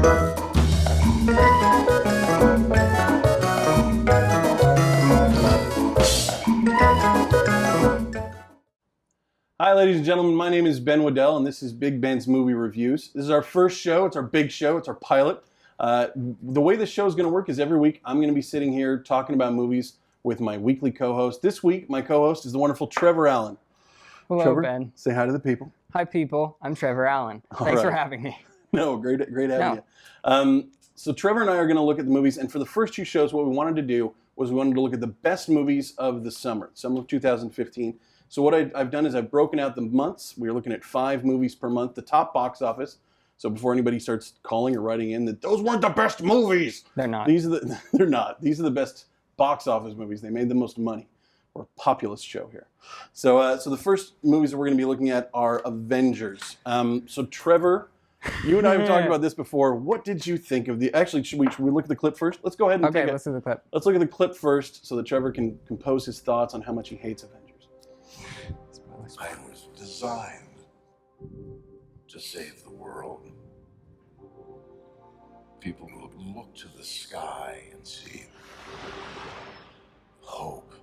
Hi, ladies and gentlemen. My name is Ben Weddell, and this is Big Ben's Movie Reviews. This is our first show. It's our big show. It's our pilot. The way the show is going to work is every week I'm going to be sitting here talking about movies with my weekly co-host. This week, my co-host is the wonderful Trevor Allen. Hello, Trevor, Ben. Say hi to the people. Hi, people. I'm Trevor Allen. Thanks for having me. No, great having you. So Trevor and I are going to look at the movies, and for the first two shows, what we wanted to do was we wanted to look at the best movies of the summer of 2015. So what I've done is I've broken out the months. We're looking at 5 movies per month, the top box office. So before anybody starts calling or writing in that those weren't the best movies. They're not. They're not. These are the best box office movies. They made the most money. We're a populist show here. So the first movies that we're going to be looking at are Avengers. So Trevor, you and I have talked about this before. What did you think of the... Actually, should we look at the clip first? Let's go ahead and let's do the clip. Let's look at the clip first so that Trevor can compose his thoughts on how much he hates Avengers. I was designed to save the world. People will look to the sky and see hope.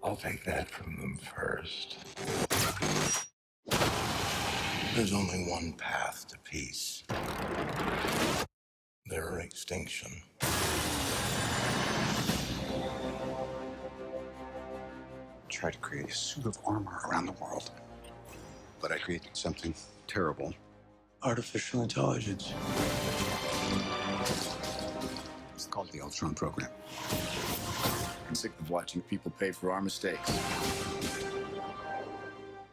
I'll take that from them first. There's only one path to peace. Their extinction. Try to create a suit of armor around the world. But I created something terrible. Artificial intelligence. It's called the Ultron program. I'm sick of watching people pay for our mistakes.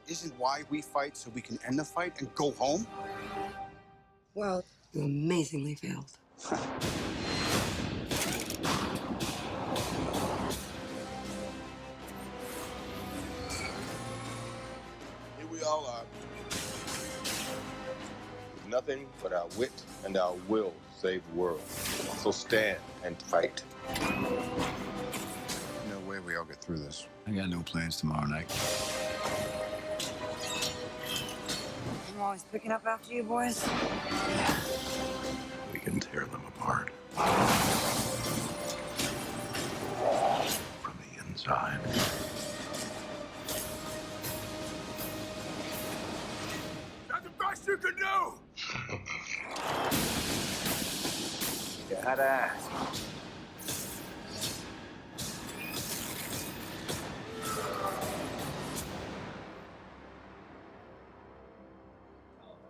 Isn't why we fight so we can end the fight and go home? Well, you amazingly failed. We all are. With nothing but our wit and our will to save the world. So stand and fight. No way we all get through this. I got no plans tomorrow night. I'm always picking up after you boys. We can tear them apart. From the inside. That's the best you can do! You had to ask.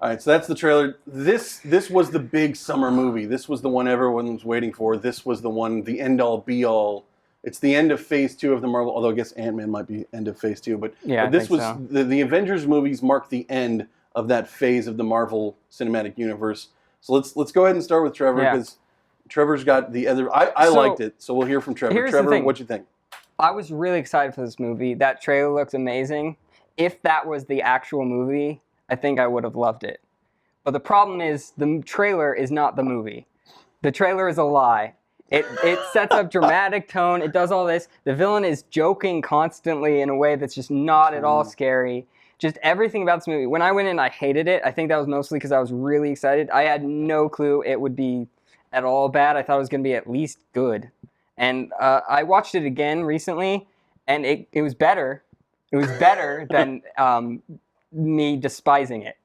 All right, so that's the trailer. This was the big summer movie. This was the one everyone was waiting for. This was the one, the end-all, be-all. It's the end of Phase 2 of the Marvel, although I guess Ant-Man might be end of Phase 2. But this was the Avengers movies marked the end of that phase of the Marvel Cinematic Universe. So let's go ahead and start with Trevor, because Trevor's got the other... I liked it, so we'll hear from Trevor. Trevor, what'd you think? I was really excited for this movie. That trailer looked amazing. If that was the actual movie, I think I would have loved it. But the problem is, the trailer is not the movie. The trailer is a lie. It sets up dramatic tone. It does all this. The villain is joking constantly in a way that's just not at all scary. Just everything about this movie. When I went in, I hated it. I think that was mostly because I was really excited. I had no clue it would be at all bad. I thought it was going to be at least good. And I watched it again recently, and it was better. It was better than me despising it.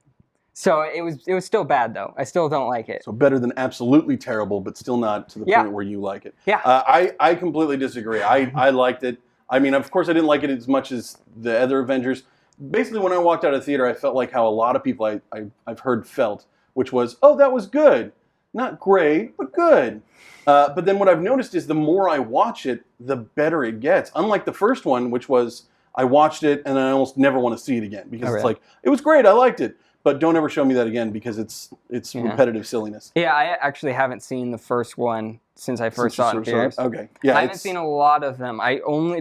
So it was still bad, though. I still don't like it. So better than absolutely terrible, but still not to the point where you like it. Yeah. I completely disagree. I liked it. I mean, of course, I didn't like it as much as the other Avengers. Basically, when I walked out of the theater, I felt like how a lot of people I've heard felt, which was, oh, that was good. Not great, but good. But then what I've noticed is the more I watch it, the better it gets. Unlike the first one, which was, I watched it and I almost never want to see it again. Because it's like, it was great, I liked it. But don't ever show me that again because it's repetitive silliness. Yeah, I actually haven't seen the first one since I first saw it in theaters. Okay. Yeah, I haven't seen a lot of them.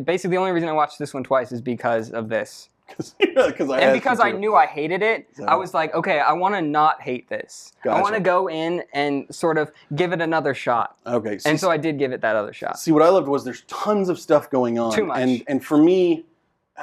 Basically the only reason I watched this one twice is because of this. Because I knew I hated it, I was like, okay, I want to not hate this. Gotcha. I want to go in and sort of give it another shot. Okay. And so I did give it that other shot. See, what I loved was there's tons of stuff going on. Too much. And for me,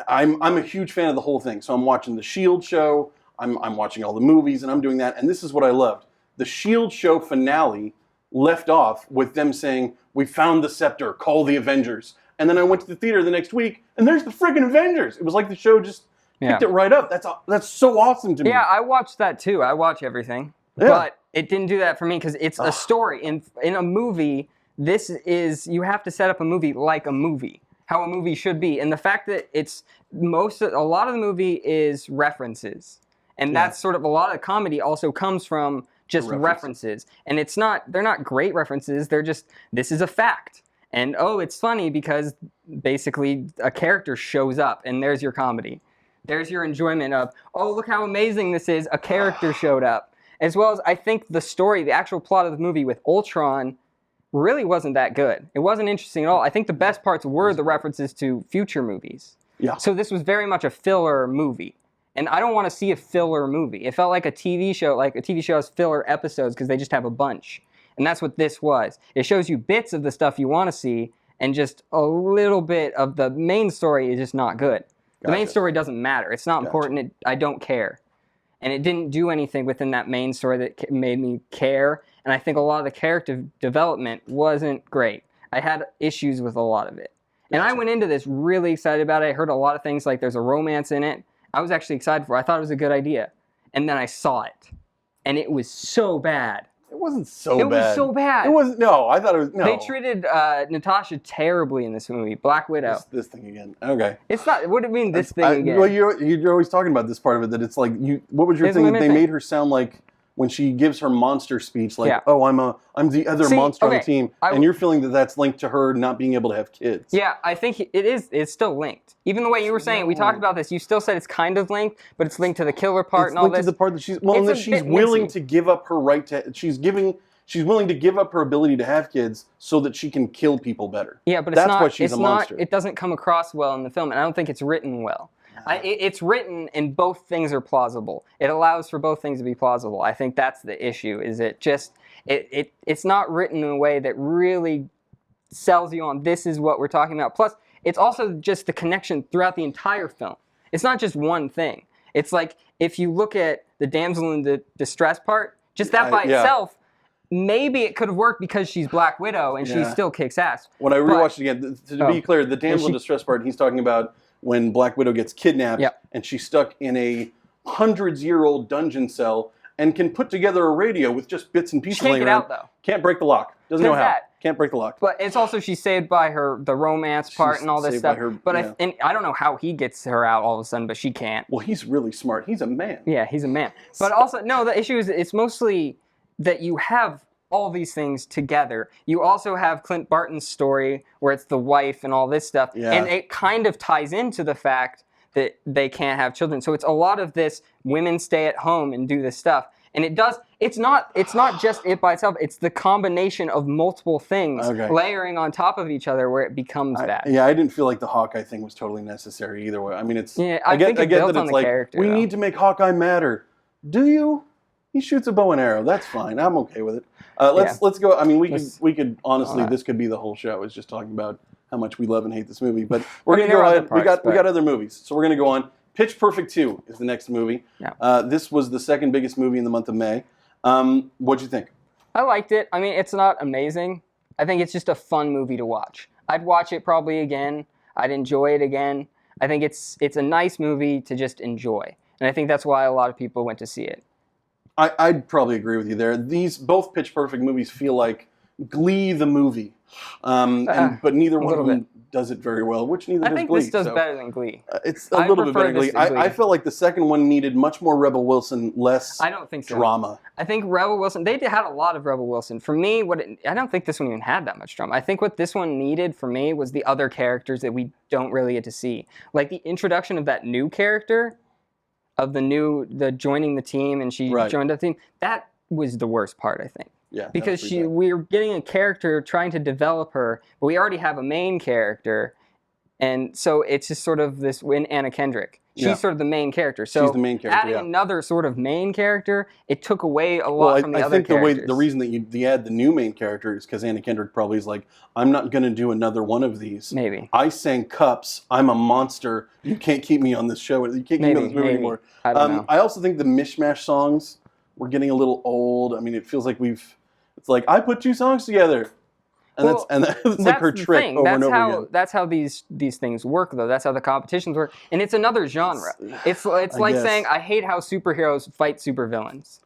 I'm a huge fan of the whole thing. So I'm watching the S01 show. I'm watching all the movies and I'm doing that. And this is what I loved. The S.H.I.E.L.D. show finale left off with them saying, "We found the scepter, call the Avengers." And then I went to the theater the next week, and there's the friggin' Avengers. It was like the show just picked it right up. That's so awesome to me. Yeah, I watched that too. I watch everything. Yeah. But it didn't do that for me because it's a story. In a movie, you have to set up a movie like a movie, how a movie should be. And the fact that a lot of the movie is references. And that's sort of, a lot of comedy also comes from just references. And they're not great references, they're just, this is a fact. And it's funny because basically a character shows up and there's your comedy. There's your enjoyment of, look how amazing this is, a character showed up. As well as I think the story, the actual plot of the movie with Ultron really wasn't that good. It wasn't interesting at all. I think the best parts were the references to future movies. Yeah. So this was very much a filler movie. And I don't want to see a filler movie. It felt like a TV show, has filler episodes because they just have a bunch. And that's what this was. It shows you bits of the stuff you want to see, and just a little bit of the main story is just not good. The main story doesn't matter. It's not important. I don't care. And it didn't do anything within that main story that made me care. And I think a lot of the character development wasn't great. I had issues with a lot of it. And I went into this really excited about it. I heard a lot of things like there's a romance in it. I was actually excited for it. I thought it was a good idea. And then I saw it. And it was so bad. It wasn't so bad. It was so bad. It wasn't. No, I thought it was. No. They treated Natasha terribly in this movie. Black Widow. This thing again. Okay. It's not. What do you mean this thing again? Well, you're always talking about this part of it. That it's like you. What was your thing? They made her sound like when she gives her monster speech, like, I'm the other monster on the team, and you're feeling that that's linked to her not being able to have kids. Yeah, I think it is. It's still linked. Even the way you were saying, we talked about this. You still said it's kind of linked, but it's linked to the killer part and all this. It's linked to the part that she's willing to give up her right to. She's willing to give up her ability to have kids so that she can kill people better. Yeah, but that's why she's a monster. It doesn't come across well in the film, and I don't think it's written well. It's written and both things are plausible. It allows for both things to be plausible. I think that's the issue. Is it just it's not written in a way that really sells you on this is what we're talking about. Plus, it's also just the connection throughout the entire film. It's not just one thing. It's like if you look at the damsel in the distress part, just that by itself. Maybe it could have worked because she's Black Widow and she still kicks ass. When I rewatched it again, to be clear, the damsel in distress part, he's talking about when Black Widow gets kidnapped and she's stuck in a hundreds-year-old dungeon cell and can put together a radio with just bits and pieces laying around. Can't get out, though. Can't break the lock. Doesn't know how. Can't break the lock. But it's also she's saved by the romance part and all this stuff. And I don't know how he gets her out all of a sudden, but she can't. Well, he's really smart. He's a man. Yeah, he's a man. But also, no, the issue is it's mostly that you have all these things together. You also have Clint Barton's story where it's the wife and all this stuff. Yeah. And it kind of ties into the fact that they can't have children. So it's a lot of this women stay at home and do this stuff. And it's not just it by itself, it's the combination of multiple things layering on top of each other where it becomes that. Yeah, I didn't feel like the Hawkeye thing was totally necessary either way. I mean, I get that it's like, we need to make Hawkeye matter. Do you? He shoots a bow and arrow. That's fine. I'm okay with it. Let's go. I mean, we could honestly, this could be the whole show. Is just talking about how much we love and hate this movie. But we're gonna go ahead. We got other movies, so we're gonna go on. Pitch Perfect 2 is the next movie. Yeah. This was the second biggest movie in the month of May. What'd you think? I liked it. I mean, it's not amazing. I think it's just a fun movie to watch. I'd watch it probably again. I'd enjoy it again. I think it's a nice movie to just enjoy, and I think that's why a lot of people went to see it. I'd probably agree with you there. Both Pitch Perfect movies feel like Glee the movie, but neither one of them does it very well. Which neither does Glee. I think this does better than Glee. It's a little bit better than Glee. I felt like the second one needed much more Rebel Wilson, less drama. I think Rebel Wilson. They had a lot of Rebel Wilson. For me, I don't think this one even had that much drama. I think what this one needed for me was the other characters that we don't really get to see, like the introduction of that new character. Of the joining the team and she joined the team, that was the worst part, I think. Yeah. Because we were getting a character trying to develop her, but we already have a main character, and so it's just sort of this Anna Kendrick. She's Yeah. sort of the main character. So She's the main character, adding yeah. another sort of main character, it took away a lot Well, from the I other think characters. the reason that they add the new main character is because Anna Kendrick probably is like, I'm not going to do another one of these. Maybe. I sang Cups. I'm a monster. You can't keep me on this show. You can't keep me on this movie anymore. I don't know. I also think the mishmash songs were getting a little old. I mean, it feels like it's like, I put two songs together. And Well, that's like her the trick thing. over That's and over how, again. That's how these things work, though. That's how the competitions work. And it's another genre. It's like guess. saying, I hate how superheroes fight supervillains.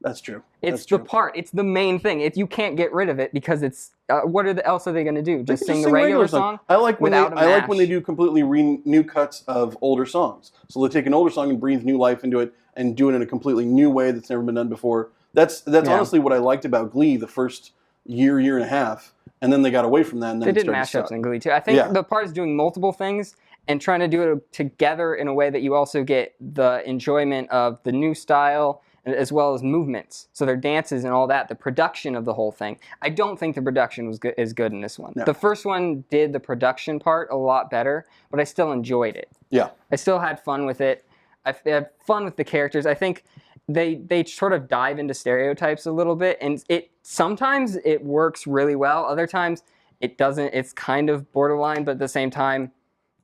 That's true. It's That's the true. part. It's the main thing. If you can't get rid of it because it's what else are they going to do? They Just can sing the regular song? I like when without a I like when they mash? do completely new cuts of older songs. So they take an older song and breathe new life into it and do it in a completely new way that's never been done before. That's honestly what I liked about Glee the first year and a half, and then they got away from that. And then They it did started to mashups suck. in Glee too. I think the part is doing multiple things and trying to do it together in a way that you also get the enjoyment of the new style as well as movements. So their dances and all that, the production of the whole thing. I don't think the production was as good in this one. No. The first one did the production part a lot better, but I still enjoyed it. Yeah. I still had fun with it. I had fun with the characters. I think they sort of dive into stereotypes a little bit, and sometimes it works really well. Other times it doesn't. It's kind of borderline, but at the same time,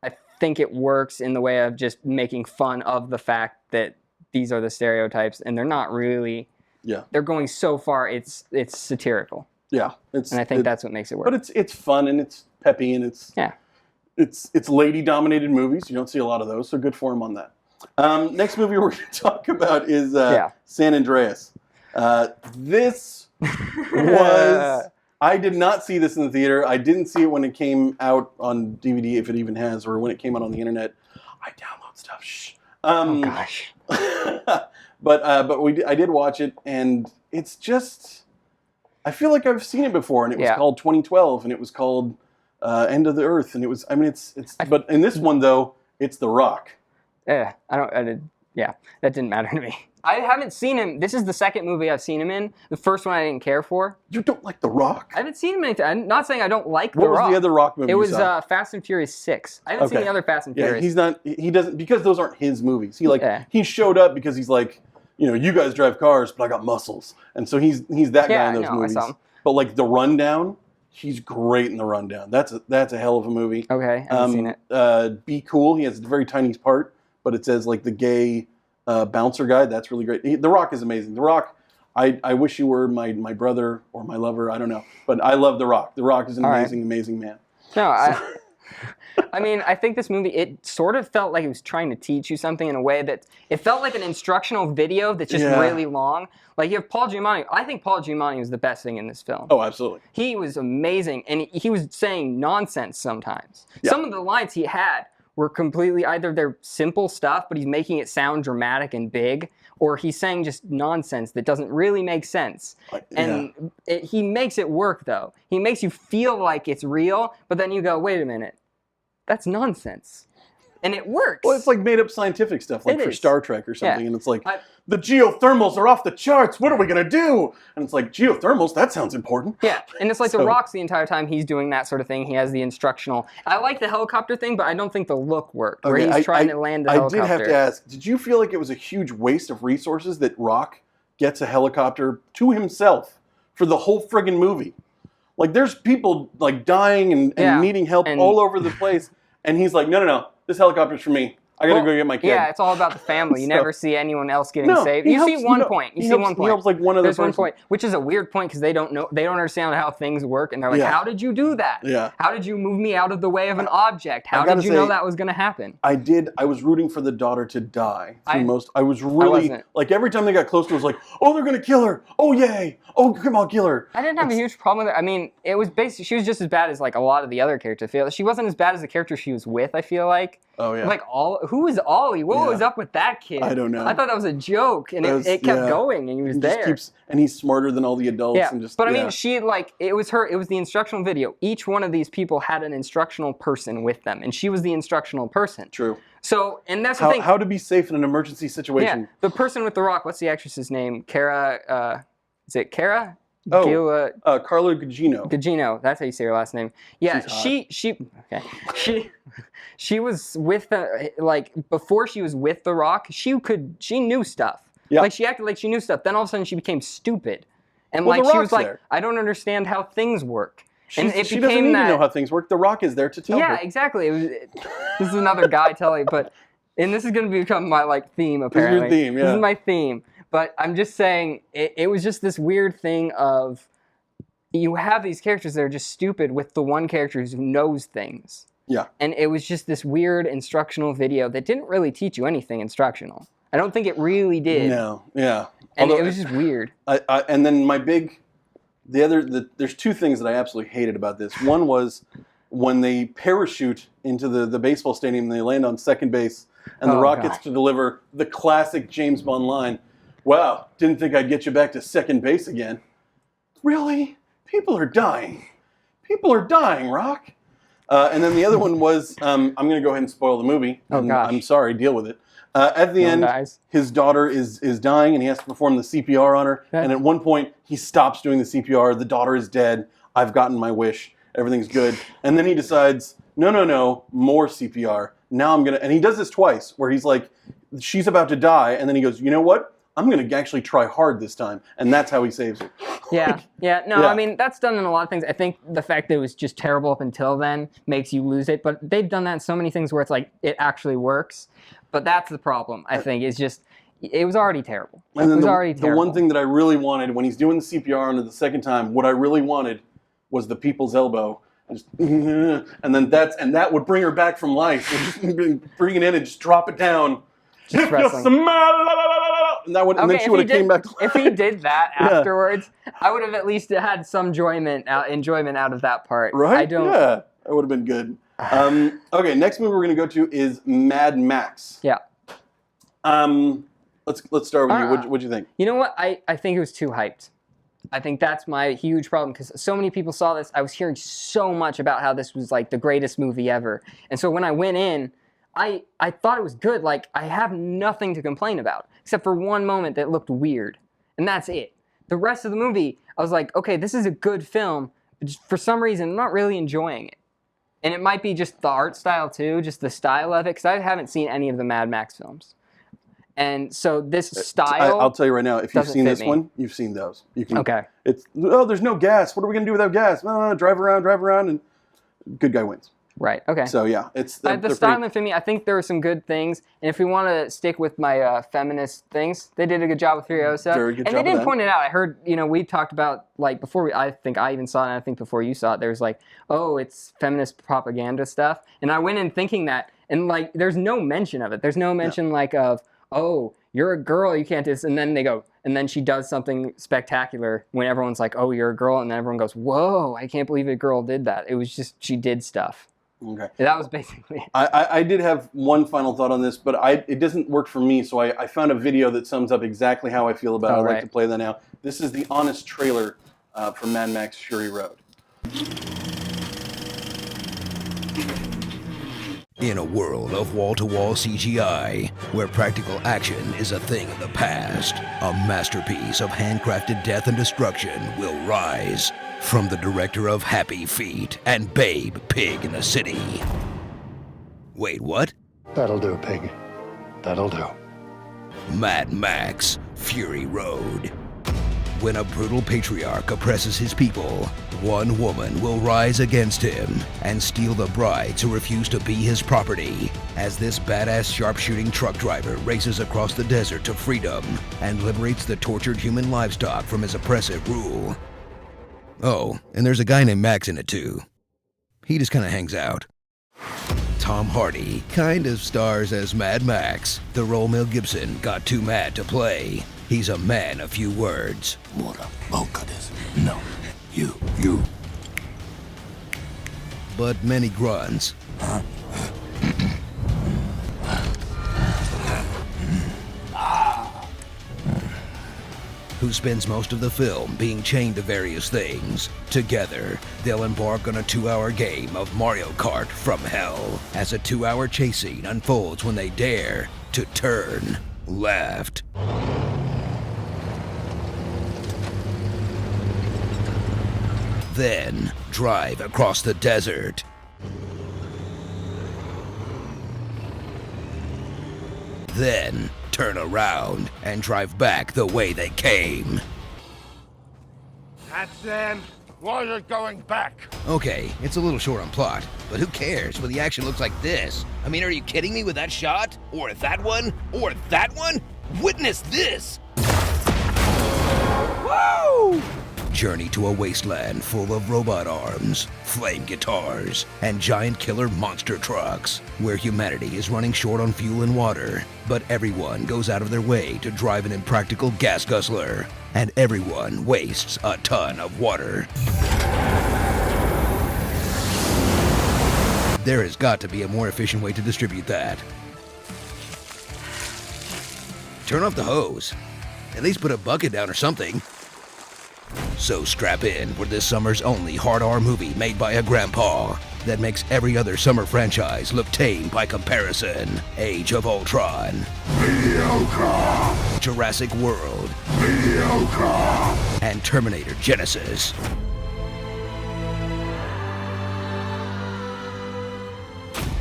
I think it works in the way of just making fun of the fact that these are the stereotypes, and they're not really. Yeah. They're going so far. It's satirical, Yeah. and I think that's what makes it work. But it's fun and it's peppy and it's lady dominated movies. You don't see a lot of those, so good for him on that. Next movie we're going to talk about is San Andreas. This was. I did not see this in the theater. I didn't see it when it came out on DVD, if it even has, or when it came out on the internet. I download stuff. Shh. Oh gosh. but I did watch it, and it's just. I feel like I've seen it before, and it was called 2012, and it was called End of the Earth, and it was. I mean, but in this one though, it's The Rock. Yeah, that didn't matter to me. I haven't seen him. This is the second movie I've seen him in. The first one I didn't care for. You don't like The Rock? I haven't seen him anything. I'm not saying I don't like The What Rock. was the other Rock movie It you was saw? Fast and Furious 6. I haven't seen the other Fast and Furious. He doesn't, because those aren't his movies. He showed up because he's like, you guys drive cars, but I got muscles. And so he's that guy in those movies. I saw him. But like The Rundown, he's great in The Rundown. That's a hell of a movie. Okay, I haven't seen it. Be Cool, he has a very tiny part, but it says like the gay bouncer guy. That's really great. The Rock is amazing. The Rock, I wish you were my brother or my lover. I don't know. But I love The Rock. The Rock is an amazing man. No, I mean, I think this movie, it sort of felt like it was trying to teach you something in a way that it felt like an instructional video that's just really long. Like you have Paul Giamatti. I think Paul Giamatti was the best thing in this film. Oh, absolutely. He was amazing, and he was saying nonsense sometimes. Yeah. Some of the lines he had were completely, either they're simple stuff, but he's making it sound dramatic and big, or he's saying just nonsense that doesn't really make sense. And he makes it work, though. He makes you feel like it's real, but then you go, wait a minute, that's nonsense. And it works. Well, it's like made up scientific stuff, like It for is. Star Trek or something. Yeah. And it's like, the geothermals are off the charts. What are we going to do? And it's like, geothermals? That sounds important. Yeah, and it's like The Rock's the entire time he's doing that sort of thing. He has the instructional. I like the helicopter thing, but I don't think the look worked. Where he's trying to land the helicopter. I did have to ask, did you feel like it was a huge waste of resources that Rock gets a helicopter to himself for the whole friggin' movie? Like, there's people like dying and needing help all over the place. And he's like, no, this helicopter's for me. I gotta go get my kid. Yeah, it's all about the family. You never see anyone else getting saved. he You see helps- one no, point. You he see helps- one point. He helps like one other There's person. one point, which is a weird point because they don't understand how things work, and they're like, "How did you do that? Yeah. How did you move me out of the way of an object? How gotta did you know say, that was going to happen?" I was rooting for the daughter to die. I was really wasn't. like every time they got close to her, it was like, oh, they're gonna kill her. Oh yay. Oh, come on, kill her. I didn't have a huge problem with it. I mean, it was basically she was just as bad as like a lot of the other characters. She wasn't as bad as the character she was with. I feel like. Oh yeah. Like who is Ollie? What was up with that kid? I don't know. I thought that was a joke, and it kept going, and he was there. And he's smarter than all the adults. Yeah, And but I mean, it was the instructional video. Each one of these people had an instructional person with them, and she was the instructional person. True. So, and that's the thing. How to be safe in an emergency situation. Yeah, the person with The Rock, what's the actress's name? Kara, is it Kara Gila Carla Gugino. Gugino. That's how you say her last name. Yeah, She's hot. she was with like before she was with The Rock. She knew stuff. Yeah. Like she acted like she knew stuff. Then all of a sudden she became stupid, and Well, like The she was Rock's like, there. I don't understand how things work. And it She became doesn't need that, to know how things work. The Rock is there to tell yeah, her. exactly. This is another guy telling, and this is going to become my like theme apparently. This is your theme, yeah. This is my theme. But I'm just saying, it was just this weird thing of you have these characters that are just stupid with the one character who knows things. Yeah. And it was just this weird instructional video that didn't really teach you anything instructional. I don't think it really did. No, yeah. And it was just weird. And then there's two things that I absolutely hated about this. One was when they parachute into the baseball stadium and they land on second base and The Rock gets to deliver the classic James Bond line, "Wow, didn't think I'd get you back to second base again." Really? People are dying. People are dying, Rock. And then the other one was, I'm going to go ahead and spoil the movie. Oh, gosh. I'm sorry, deal with it. At the end, his daughter is dying, and he has to perform the CPR on her. Okay. And at one point, he stops doing the CPR. The daughter is dead. I've gotten my wish. Everything's good. And then he decides, no, more CPR. Now I'm going to... And he does this twice, where he's like, she's about to die, and then he goes, you know what? I'm going to actually try hard this time. And that's how he saves her. Yeah. I mean, that's done in a lot of things. I think the fact that it was just terrible up until then makes you lose it. But they've done that in so many things where it's like, it actually works. But that's the problem, I think, is just, it was already terrible. And then already the terrible. one thing that I really wanted, when he's doing the CPR on it the second time, what I really wanted was the people's elbow. Just, and then that would bring her back from life. Bring it in and just drop it down. Just wrestling. And then she would have came back to life. If he did that afterwards, I would have at least had some enjoyment out of that part. Right? Yeah, that would have been good. Okay, next movie we're going to go to is Mad Max. Yeah. Let's start with you. What'd you think? You know what? I think it was too hyped. I think that's my huge problem because so many people saw this. I was hearing so much about how this was like the greatest movie ever. And so when I went in, I thought it was good. Like, I have nothing to complain about except for one moment that looked weird. And that's it. The rest of the movie, I was like, okay, this is a good film, but just for some reason, I'm not really enjoying it. And it might be just the art style too, just the style of it, because I haven't seen any of the Mad Max films. And so this style, I'll tell you right now, if you've seen this me. one, you've seen those. You can, okay. There's no gas. What are we going to do without gas? No, drive around, and good guy wins. Right, okay. So yeah, it's... the styling for me, I think there were some good things. And if we want to stick with my feminist things, they did a good job with Furiosa. Very good job And they didn't with that. point it out. I heard, we talked about, like, before I think I even saw it, and I think before you saw it, there was like, oh, it's feminist propaganda stuff. And I went in thinking that, and like, there's no mention of it. There's no mention like of, oh, you're a girl, you can't do this. And then they go, and then she does something spectacular when everyone's like, oh, you're a girl. And then everyone goes, whoa, I can't believe a girl did that. It was just, she did stuff. Okay. That was basically it. I did have one final thought on this, but it doesn't work for me, so I found a video that sums up exactly how I feel about it. I'd like to play that now. This is the honest trailer for Mad Max Fury Road. In a world of wall-to-wall CGI, where practical action is a thing of the past, a masterpiece of handcrafted death and destruction will rise from the director of Happy Feet and Babe, Pig in the City. Wait, what? That'll do, pig. That'll do. Mad Max, Fury Road. When a brutal patriarch oppresses his people, one woman will rise against him and steal the brides who refuse to be his property, as this badass sharpshooting truck driver races across the desert to freedom and liberates the tortured human livestock from his oppressive rule. Oh, and there's a guy named Max in it too. He just kind of hangs out. Tom Hardy kind of stars as Mad Max, the role Mel Gibson got too mad to play. He's a man of few words. Mora, boca des. No, you. But many grunts. Who spends most of the film being chained to various things. Together, they'll embark on a 2-hour game of Mario Kart from hell, as a 2-hour chase scene unfolds when they dare to turn left. Then drive across the desert. Then turn around and drive back the way they came. That's them. Why are you going back? Okay, it's a little short on plot, but who cares when the action looks like this? I mean, are you kidding me with that shot? Or that one? Or that one? Witness this! Woo! Journey to a wasteland full of robot arms, flame guitars, and giant killer monster trucks, where humanity is running short on fuel and water, but everyone goes out of their way to drive an impractical gas guzzler, and everyone wastes a ton of water. There has got to be a more efficient way to distribute that. Turn off the hose. At least put a bucket down or something. So strap in for this summer's only hard R movie made by a grandpa that makes every other summer franchise look tame by comparison. Age of Ultron. Mediocre. Jurassic World. Mediocre. And Terminator Genesis.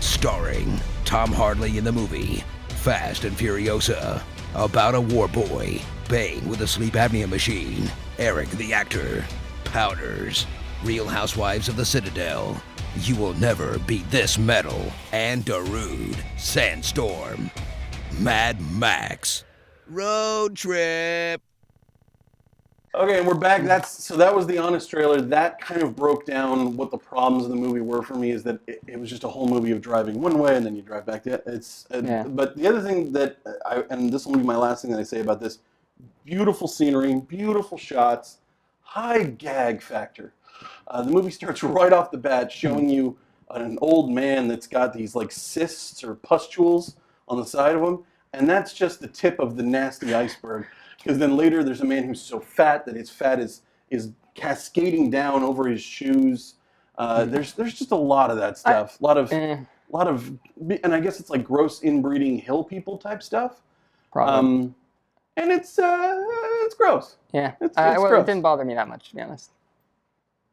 Starring Tom Hardy in the movie Fast and Furiosa, about a war boy, Bane with a sleep apnea machine, Eric the actor, Powders, Real Housewives of the Citadel, You Will Never Beat This Metal, and Darude, Sandstorm, Mad Max, Road Trip. Okay, and we're back. That was the honest trailer. That kind of broke down what the problems of the movie were for me. Is that it was just a whole movie of driving one way and then you drive back. But the other thing that and this will be my last thing that I say about this: beautiful scenery, beautiful shots, high gag factor. The movie starts right off the bat showing you an old man that's got these like cysts or pustules on the side of him, and that's just the tip of the nasty iceberg. Because then later there's a man who's so fat that his fat is cascading down over his shoes. There's just a lot of that stuff. A lot of, and I guess it's like gross inbreeding hill people type stuff. Probably. And it's gross. Yeah. It's Well, gross. it didn't bother me that much, to be honest.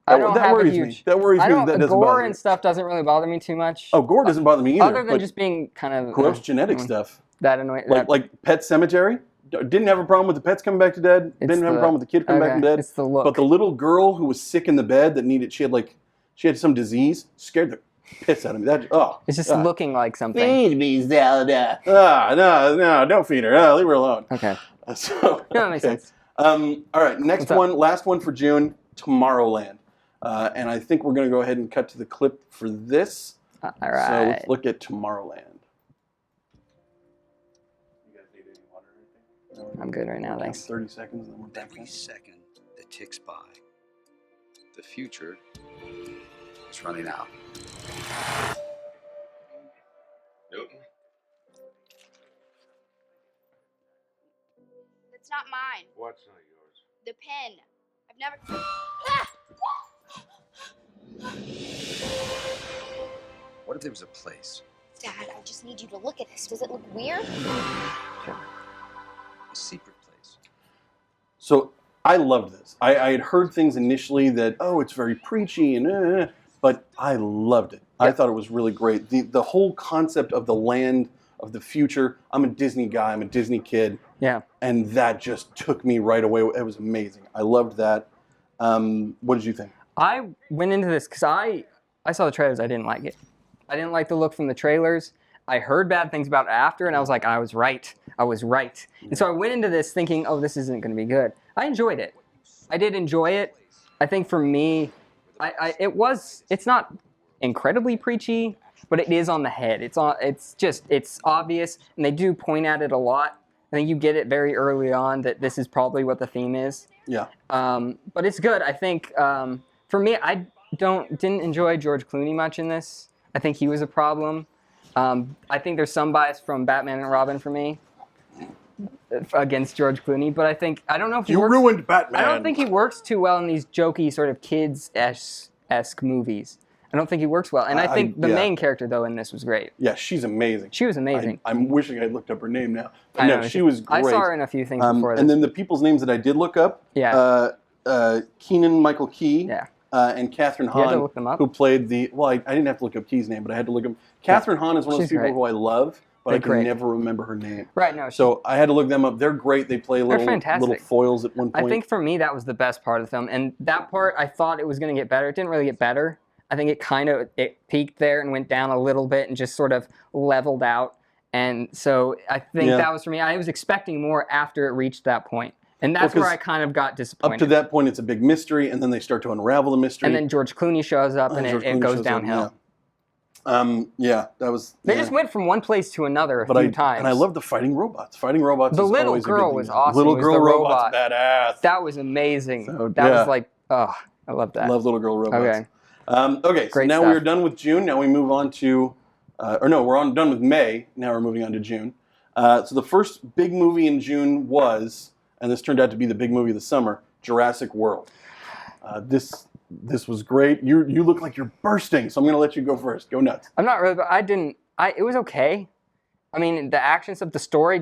That worries me. That worries me. That doesn't gore bother me. and stuff doesn't really bother me too much. Oh, gore doesn't bother me either. Other than just being kind of gross genetic stuff. That annoying. Like Pet Cemetery. Didn't have a problem with the pets coming back to dead. Didn't have a problem with the kid coming back to dead. It's the look. But the little girl who was sick in the bed that she had some disease, scared the piss out of me. It's just looking like something. Feed me, Zelda. No, don't feed her. Leave her alone. Okay. So that makes sense. All right, last one for June, Tomorrowland. And I think we're going to go ahead and cut to the clip for this. All right. So let's look at Tomorrowland. I'm good right now, thanks. 30 seconds, and then we're back. Every second that ticks by, the future is running out. Newton? It's not mine. What's not yours? The pen. I've never. What if there was a place, Dad, I just need you to look at this. Does it look weird? a secret place? So I loved this. I had heard things initially that, it's very preachy, but I loved it. Yeah. I thought it was really great. The whole concept of the land of the future. I'm a Disney guy. I'm a Disney kid. Yeah. And that just took me right away. It was amazing. I loved that. What did you think? I went into this because I saw the trailers. I didn't like it. I didn't like the look from the trailers. I heard bad things about it after, and I was like, I was right. I was right. And so I went into this thinking, this isn't going to be good. I enjoyed it. I did enjoy it. I think for me, it's not incredibly preachy, but it is on the head. It's obvious, and they do point at it a lot. I think you get it very early on that this is probably what the theme is. Yeah. But it's good. I think for me, I didn't enjoy George Clooney much in this. I think he was a problem. I think there's some bias from Batman and Robin for me against George Clooney, but I don't know if he works, ruined Batman. I don't think he works too well in these jokey sort of kids-esque movies. I don't think he works well. And I think the main character, though, in this was great. Yeah, she's amazing. She was amazing. I'm wishing I'd looked up her name now. But no, she was great. I saw her in a few things before this. And then the people's names that I did look up, yeah. Keegan-Michael Key, yeah. and Catherine You had to Hahn, look them up? who played the. Well, I didn't have to look up Key's name, but I had to look up. Catherine Hahn is one of those She's people great. who I love, but They're I can great. never remember her name. Right, no. So I had to look them up. They're great. They play little fantastic. foils at one point. I think for me that was the best part of the film, and that part I thought it was going to get better. It didn't really get better. I think it peaked there and went down a little bit and just sort of leveled out. And so I think that was for me. I was expecting more after it reached that point. And that's where I kind of got disappointed. Up to that point, it's a big mystery, and then they start to unravel the mystery. And then George Clooney shows up, and George it Clooney goes shows up, downhill. That was. They just went from one place to another a few times. And I love the fighting robots. Fighting robots. The is little always a good girl thing. was awesome. Little It was girl the robot's robot. badass. That was amazing. So, that was like, oh, I love that. Love little girl robots. Okay. Okay. So Great now stuff. we're done with June. Now we move on to, done with May. Now we're moving on to June. So the first big movie in June was, and this turned out to be the big movie of the summer, Jurassic World. This was great. You look like you're bursting, so I'm going to let you go first. Go nuts. I'm not really, but it was okay. I mean, the action stuff, the story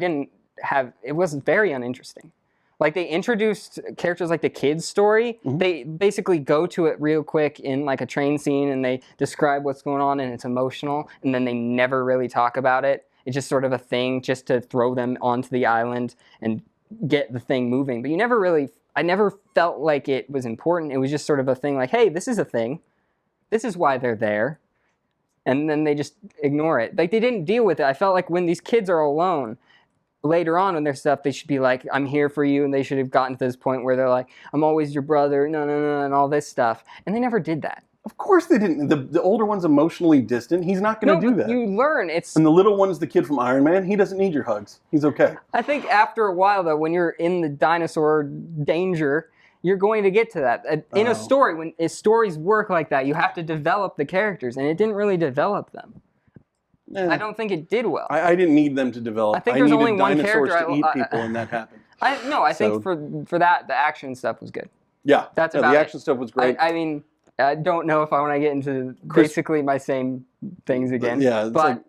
it was very uninteresting. Like, they introduced characters like the kids' story. Mm-hmm. They basically go to it real quick in like a train scene, and they describe what's going on, and it's emotional, and then they never really talk about it. It's just sort of a thing just to throw them onto the island and get the thing moving. But I never felt like it was important. It was just sort of a thing like, hey, this is a thing. This is why they're there. And then they just ignore it. Like, they didn't deal with it. I felt like when these kids are alone, later on in their stuff, they should be like, I'm here for you. And they should have gotten to this point where they're like, I'm always your brother, no, and all this stuff. And they never did that. Of course they didn't. The older one's emotionally distant. He's not going to do that. You learn. And the little one's the kid from Iron Man. He doesn't need your hugs. He's okay. I think after a while, though, when you're in the dinosaur danger, you're going to get to that. In a story, when stories work like that, you have to develop the characters, and it didn't really develop them. I don't think it did well. I didn't need them to develop. I think there's only one dinosaurs character to eat people, and that happened. I think for that, the action stuff was good. Yeah, That's about the it. action stuff was great. I mean, I don't know if I want to get into basically my same things again. Yeah, it's but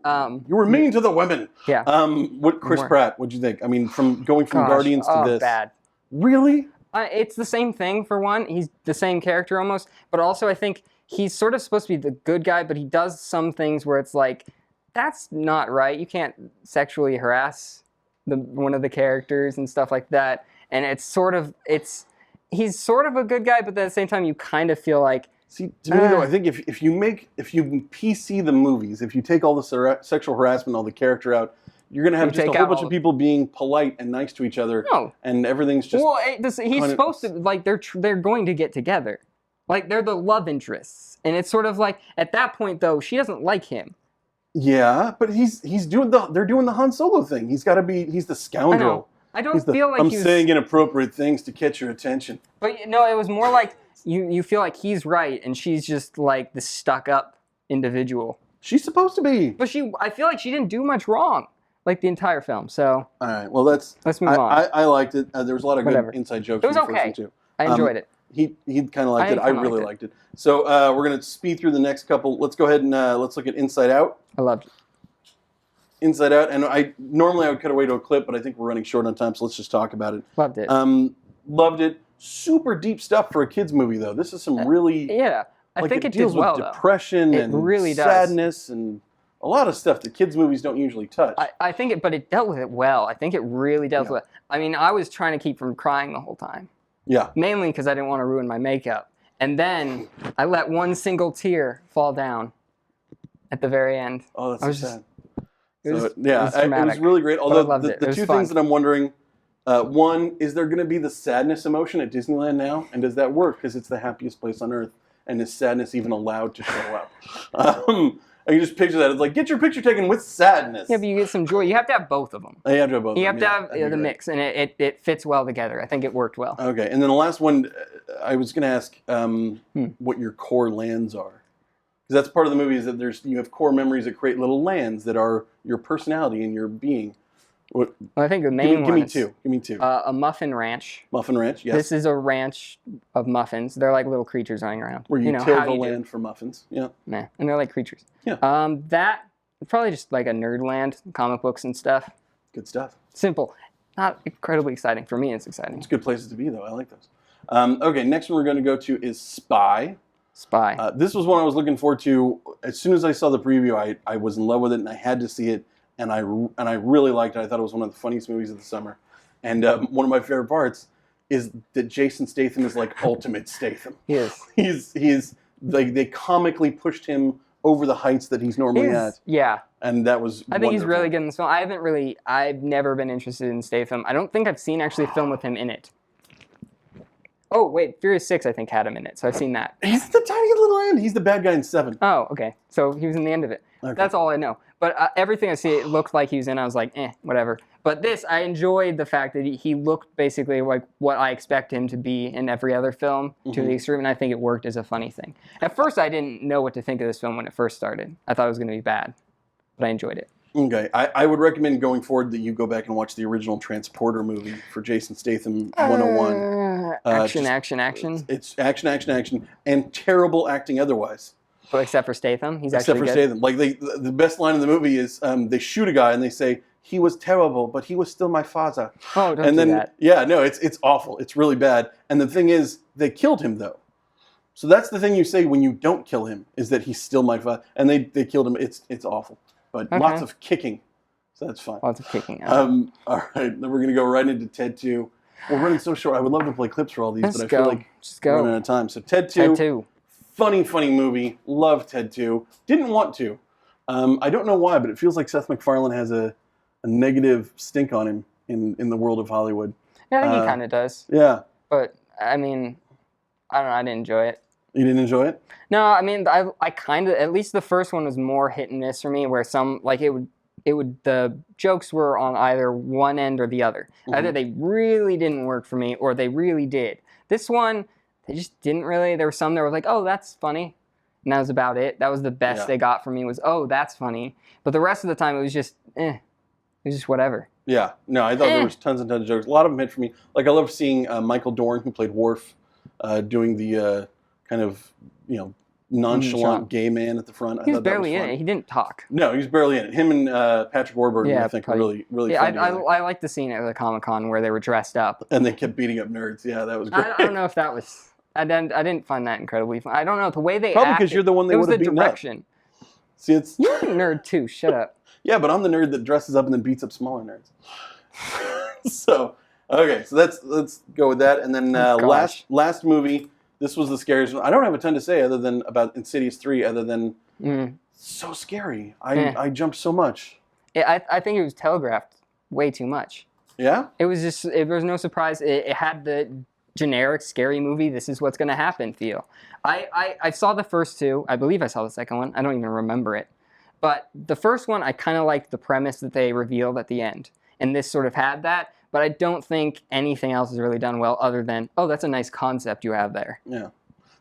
you were mean to the women. Yeah. Chris Pratt? What'd you think? I mean, going from Guardians to this. Bad. Really? It's the same thing for one. He's the same character almost, but also I think he's sort of supposed to be the good guy, but he does some things where it's like, that's not right. You can't sexually harass one of the characters and stuff like that. And he's sort of a good guy, but at the same time, you kind of feel like. See, to me though, I think if you PC the movies, if you take all the sexual harassment, all the character out, you're going to have just a whole bunch of people being polite and nice to each other. No. And everything's just. Well, he's supposed to, like, they're going to get together. Like, they're the love interests. And it's sort of like, at that point, though, she doesn't like him. Yeah, but they're doing the Han Solo thing. He's the scoundrel. I don't feel like I'm saying inappropriate things to catch your attention. But no, it was more like you feel like he's right and she's just like the stuck-up individual. She's supposed to be. But I feel like she didn't do much wrong, like the entire film. So all right, well let's move on. I liked it. There was a lot of good inside jokes. It was okay. I enjoyed it. He kind of liked it. I really liked it. So we're gonna speed through the next couple. Let's go ahead and let's look at Inside Out. I loved it. Inside Out, and normally I would cut away to a clip, but I think we're running short on time, so let's just talk about it. Loved it. Loved it. Super deep stuff for a kids movie, though. This is some really I think it deals did well, with depression and really sadness and a lot of stuff that kids movies don't usually touch. I think but it dealt with it well. I think it really dealt with it. I mean, I was trying to keep from crying the whole time. Yeah. Mainly because I didn't want to ruin my makeup. And then I let one single tear fall down at the very end. Oh, that's so sad. It was it was really great. Although the two fun. things that I'm wondering, one, is there going to be the sadness emotion at Disneyland now? And does that work? Because it's the happiest place on earth. And is sadness even allowed to show up? I can just picture that. It's like, get your picture taken with sadness. Yeah, but you get some joy. You have to have both of them. You have to have both You of have them. to have the mix, and it fits well together. I think it worked well. Okay, and then the last one, I was going to ask what your core lands are. Because that's part of the movie is that you have core memories that create little lands that are your personality and your being. Well, I think the main Give me two. A muffin ranch. Muffin ranch, yes. This is a ranch of muffins. They're like little creatures running around. Where you till the land for muffins. Yeah. Nah, and they're like creatures. Yeah. That probably just like a nerd land, comic books and stuff. Good stuff. Simple. Not incredibly exciting. For me, it's exciting. It's good places to be, though. I like those. Okay, next one we're going to go to is Spy. Spy. This was one I was looking forward to. As soon as I saw the preview, I was in love with it, and I had to see it, and I really liked it. I thought it was one of the funniest movies of the summer. And one of my favorite parts is that Jason Statham is like ultimate Statham. He is. He's like, they comically pushed him over the heights that he's normally at. Yeah. And that was I think he's really good in this film. I've never been interested in Statham. I don't think I've seen actually a film with him in it. Oh, wait, Furious 6 I think had him in it, so I've seen that. He's the tiny little end. He's the bad guy in 7. Oh, okay. So he was in the end of it. Okay. That's all I know. But everything I see, it looked like he was in. I was like, whatever. But this, I enjoyed the fact that he looked basically like what I expect him to be in every other film to the extreme, and I think it worked as a funny thing. At first, I didn't know what to think of this film when it first started. I thought it was going to be bad, but I enjoyed it. Okay, I would recommend going forward that you go back and watch the original Transporter movie for Jason Statham 101. Action. It's action, and terrible acting otherwise. But except for Statham, he's Except actually for good. Statham. Like, the best line in the movie is they shoot a guy and they say, he was terrible, but he was still my father. Oh, don't and do then, that. Yeah, no, it's awful. It's really bad. And the thing is, they killed him, though. So that's the thing you say when you don't kill him, is that he's still my father. And they killed him. It's awful. But lots of kicking. So that's fine. Lots of kicking. All right, then we're going to go right into Ted 2. We're running so short. I would love to play clips for all these, but I feel like we're running out of time. So Ted 2. Ted 2. Funny movie. Love Ted 2. Didn't want to. I don't know why, but it feels like Seth MacFarlane has a negative stink on him in the world of Hollywood. Yeah, I think he kind of does. Yeah. But, I mean, I don't know. I didn't enjoy it. You didn't enjoy it? No, I mean, I kind of, at least the first one was more hit and miss for me, where some, like, the jokes were on either one end or the other. Either they really didn't work for me, or they really did. This one, they just didn't really. There were some that were like, oh, that's funny. And that was about it. That was the best they got from me was, oh, that's funny. But the rest of the time, it was just, It was just whatever. Yeah. No, I thought there was tons and tons of jokes. A lot of them hit for me. Like, I love seeing Michael Dorn, who played Worf, doing the kind of, nonchalant gay man at the front. He was barely in it. He didn't talk. No, he was barely in it. Him and Patrick Warburton, I think, were really funny. I liked the scene at the Comic-Con where they were dressed up. And they kept beating up nerds. Yeah, that was great. I don't know if that was... I didn't find that incredibly fun. I don't know. The way they Probably acted... because you're the one they would have beaten up. It was the direction. See, it's... You're a nerd, too. Shut up. Yeah, but I'm the nerd that dresses up and then beats up smaller nerds. So, okay, so let's go with that. And then last movie... This was the scariest one. I don't have a ton to say other than about Insidious 3, other than so scary. I jumped so much. Yeah, I think it was telegraphed way too much. Yeah? It was just, there was no surprise. It had the generic scary movie, this is what's going to happen feel. I saw the first two. I believe I saw the second one. I don't even remember it. But the first one, I kind of liked the premise that they revealed at the end. And this sort of had that. But I don't think anything else is really done well other than, oh, that's a nice concept you have there. Yeah.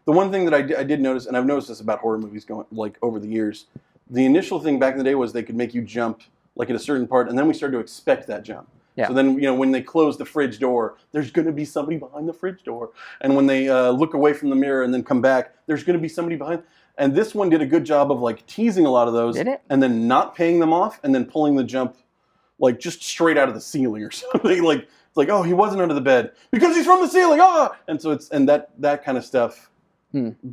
The one thing that I did notice, and I've noticed this about horror movies going like over the years, the initial thing back in the day was they could make you jump like at a certain part, and then we started to expect that jump. Yeah. So then, when they close the fridge door, there's going to be somebody behind the fridge door. And when they look away from the mirror and then come back, there's going to be somebody behind. And this one did a good job of like teasing a lot of those. Did it? And then not paying them off and then pulling the jump like just straight out of the ceiling or something. Like, it's like, oh, he wasn't under the bed because he's from the ceiling. Ah! And so that kind of stuff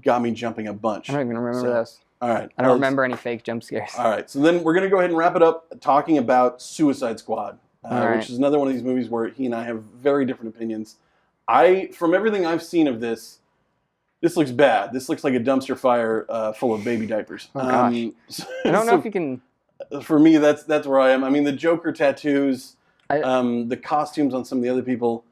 got me jumping a bunch. I don't even remember those. All right. I don't remember any fake jump scares. All right. So then we're going to go ahead and wrap it up talking about Suicide Squad, which is another one of these movies where he and I have very different opinions. From everything I've seen of this looks bad. This looks like a dumpster fire full of baby diapers. Oh, gosh. I don't know if you can... For me, that's where I am. I mean, the Joker tattoos, the costumes on some of the other people,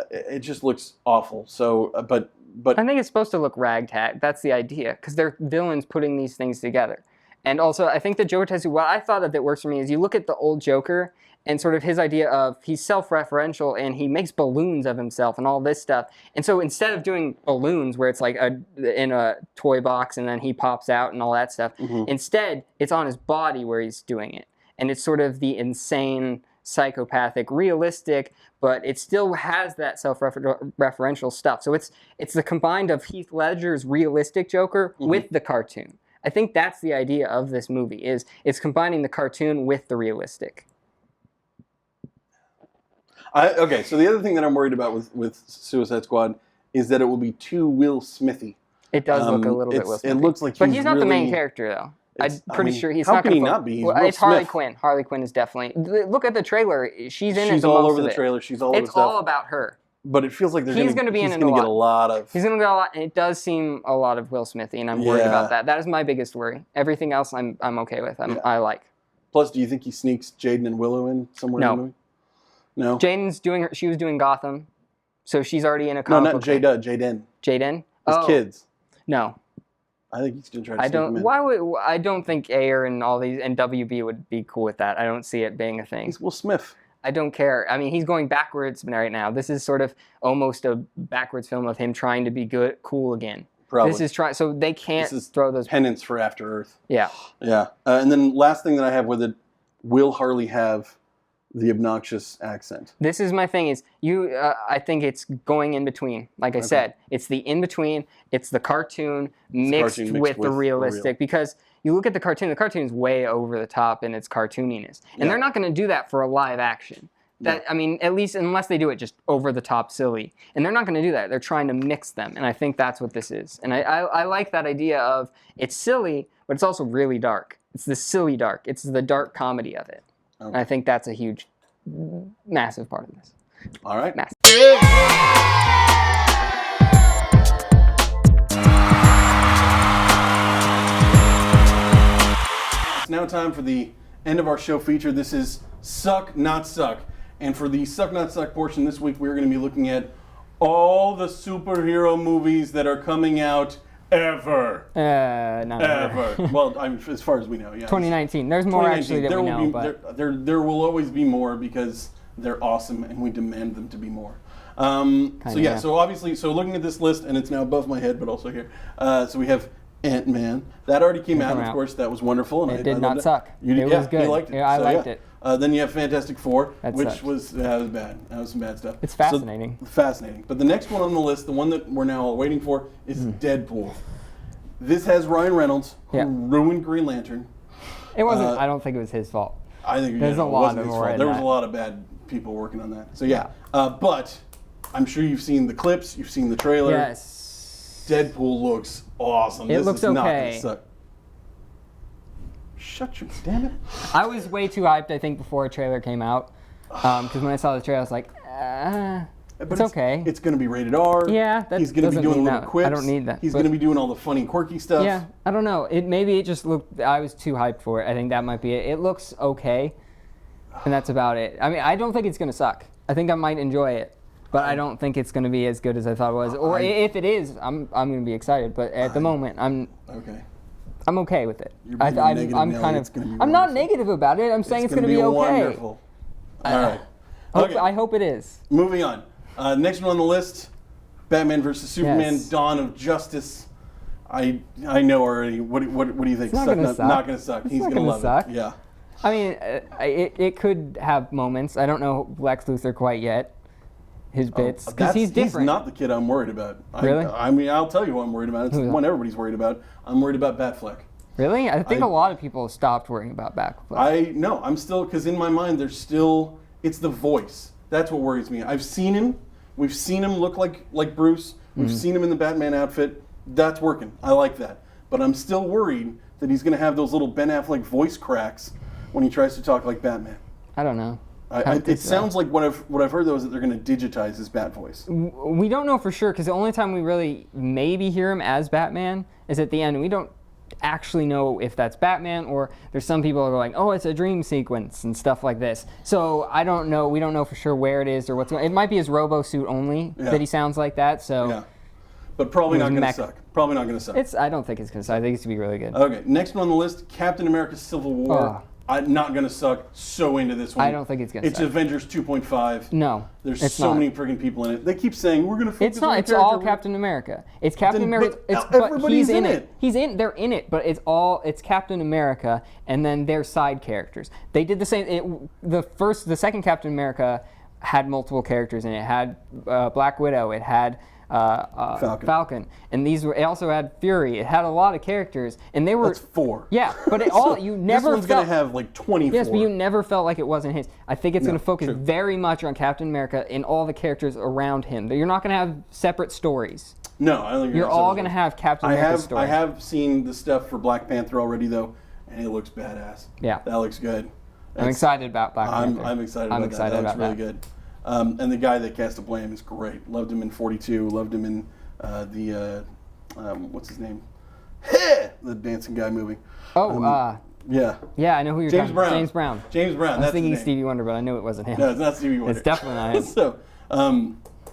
it just looks awful. So, but I think it's supposed to look ragtag. That's the idea, because they're villains putting these things together. And also, I think the Joker tattoo, what I thought of that works for me is you look at the old Joker and sort of his idea of he's self-referential and he makes balloons of himself and all this stuff. And so instead of doing balloons where it's like in a toy box and then he pops out and all that stuff, instead it's on his body where he's doing it. And it's sort of the insane, psychopathic, realistic, but it still has that self-referential stuff. So it's the combined of Heath Ledger's realistic Joker with the cartoon. I think that's the idea of this movie, is it's combining the cartoon with the realistic. Okay, so the other thing that I'm worried about with Suicide Squad is that it will be too Will Smithy. It does look a little bit Will Smith. It looks like but he's he's not the main really- character though. I'm It's- I pretty mean, sure he's how not can going he to not be? He's Well, Will it's Harley Smith. Quinn. Harley Quinn is definitely. Look at the trailer. She's in it. She's the all most over of the it. trailer. She's all over It's stuff. all about her. But it feels like He's gonna be in he's it gonna a get a lot. lot of. He's going to get a lot, and it does seem a lot of Will Smithy, and I'm worried Yeah. about that. That is my biggest worry. Everything else, I'm okay with. I like. Plus, do you think he sneaks Jaden and Willow in somewhere No. in the movie? No. Jaden's doing. She was doing Gotham, so she's already in a No, comic not book. Jada. Jaden. Jaden. His Oh, kids. No, I think he's gonna try to I sneak him don't. in. Why would I don't think Ayer and all these and WB would be cool with that. I don't see it being a thing. He's Will Smith. I don't care. I mean, he's going backwards right now. This is sort of almost a backwards film of him trying to be cool again. Probably. This is trying, so they can't This is throw those. penance for After Earth. Yeah. Yeah. And then last thing that I have with it, will Harley have the obnoxious accent? This is my thing. Is you? I think it's going in between. Like I said, it's the in between. It's the cartoon mixed with the realistic. Because you look at the cartoon. The cartoon is way over the top in its cartooniness, and they're not going to do that for a live action. That I mean, at least unless they do it just over the top silly, and they're not going to do that. They're trying to mix them, and I think that's what this is. And I like that idea of it's silly, but it's also really dark. It's the silly dark. It's the dark comedy of it. Okay. And I think that's a huge, massive part of this. All right. Massive. It's now time for the end of our show feature. This is Suck Not Suck. And for the Suck Not Suck portion this week, we're going to be looking at all the superhero movies that are coming out ever. Not Ever. Well, as far as we know, yeah. 2019. There's more actually that we know, but there will always be more because they're awesome and we demand them to be more. So obviously, looking at this list, and it's now above my head, but also here. So we have Ant-Man. That already came out, of course. That was wonderful. And it did not suck. It was good. You liked it. Yeah, I liked it. Then you have Fantastic Four, which sucked. was bad. That was some bad stuff. It's fascinating. Fascinating. But the next one on the list, the one that we're now all waiting for, is Deadpool. This has Ryan Reynolds, who ruined Green Lantern. It wasn't. I don't think it was his fault. I think there's a lot of more. There was a lot of bad people working on that. So but I'm sure you've seen the clips, you've seen the trailer. Yes. Deadpool looks awesome. It this looks is not okay. gonna suck. Shut your damn it. I was way too hyped, I think, before a trailer came out. Because when I saw the trailer, I was like, it's okay. It's going to be rated R. Yeah, that he's going to be doing little quips. I don't need that. He's going to be doing all the funny, quirky stuff. Yeah, I don't know. Maybe it just looked. I was too hyped for it. I think that might be it. It looks okay, and that's about it. I mean, I don't think it's going to suck. I think I might enjoy it, but I don't think it's going to be as good as I thought it was. Or if it is, I'm going to be excited. But at the moment, I'm okay with it. I'm not negative about it. I'm saying it's going to be okay. Wonderful. All right. I hope it is. Moving on. Next one on the list, Batman vs. Superman: Dawn of Justice. I know already. What do you think? It's not going to suck. Not going to suck. He's going to love it. Yeah. I mean, it could have moments. I don't know Lex Luthor quite yet. His bits, because he's different. He's not the kid I'm worried about. Really? I mean, I'll tell you what I'm worried about. It's the one everybody's worried about. I'm worried about Batfleck. Really? I think a lot of people stopped worrying about Batfleck. I'm still, because in my mind, it's the voice. That's what worries me. I've seen him. We've seen him look like Bruce. We've seen him in the Batman outfit. That's working. I like that. But I'm still worried that he's going to have those little Ben Affleck voice cracks when he tries to talk like Batman. I don't know. It sounds like what I've heard though is that they're going to digitize his Bat voice. We don't know for sure because the only time we really maybe hear him as Batman is at the end. We don't actually know if that's Batman or there's some people are going, oh, it's a dream sequence and stuff like this. So I don't know. We don't know for sure where it is or what's going on. It might be his robo suit only that he sounds like that. So, but probably not going to suck. Probably not going to suck. I don't think it's going to suck. I think it's going to be really good. Okay, next one on the list, Captain America: Civil War. I'm not going to suck. So into this one. I don't think it's going to suck. It's Avengers 2.5. No, there's so many friggin' people in it. They keep saying we're going to focus It's not. It's all Captain America. It's Captain America. Everybody's in it. They're in it, but it's Captain America, and then their side characters. They did the same. The second Captain America had multiple characters in it. It had Black Widow. It had Falcon, and it also had Fury. It had a lot of characters, and they were. That's 4. Yeah, but you never. This one's going to have like 24. Yes, but you never felt like it wasn't his. I think it's going to focus very much on Captain America and all the characters around him. You're not going to have separate stories. No, I don't think You're gonna have all Civil going to War. have Captain America's story. I have seen the stuff for Black Panther already though, and it looks badass. Yeah. That looks good. I'm excited about Black Panther. I'm excited about that. That looks really good. And the guy that cast Blam is great. Loved him in 42. Loved him in what's his name? The dancing guy movie. Yeah. Yeah, I know who you're James talking Brown. about. James Brown. James Brown. I was That's thinking his name. Stevie Wonder, but I knew it wasn't him. No, it's not Stevie Wonder. It's definitely not him. So,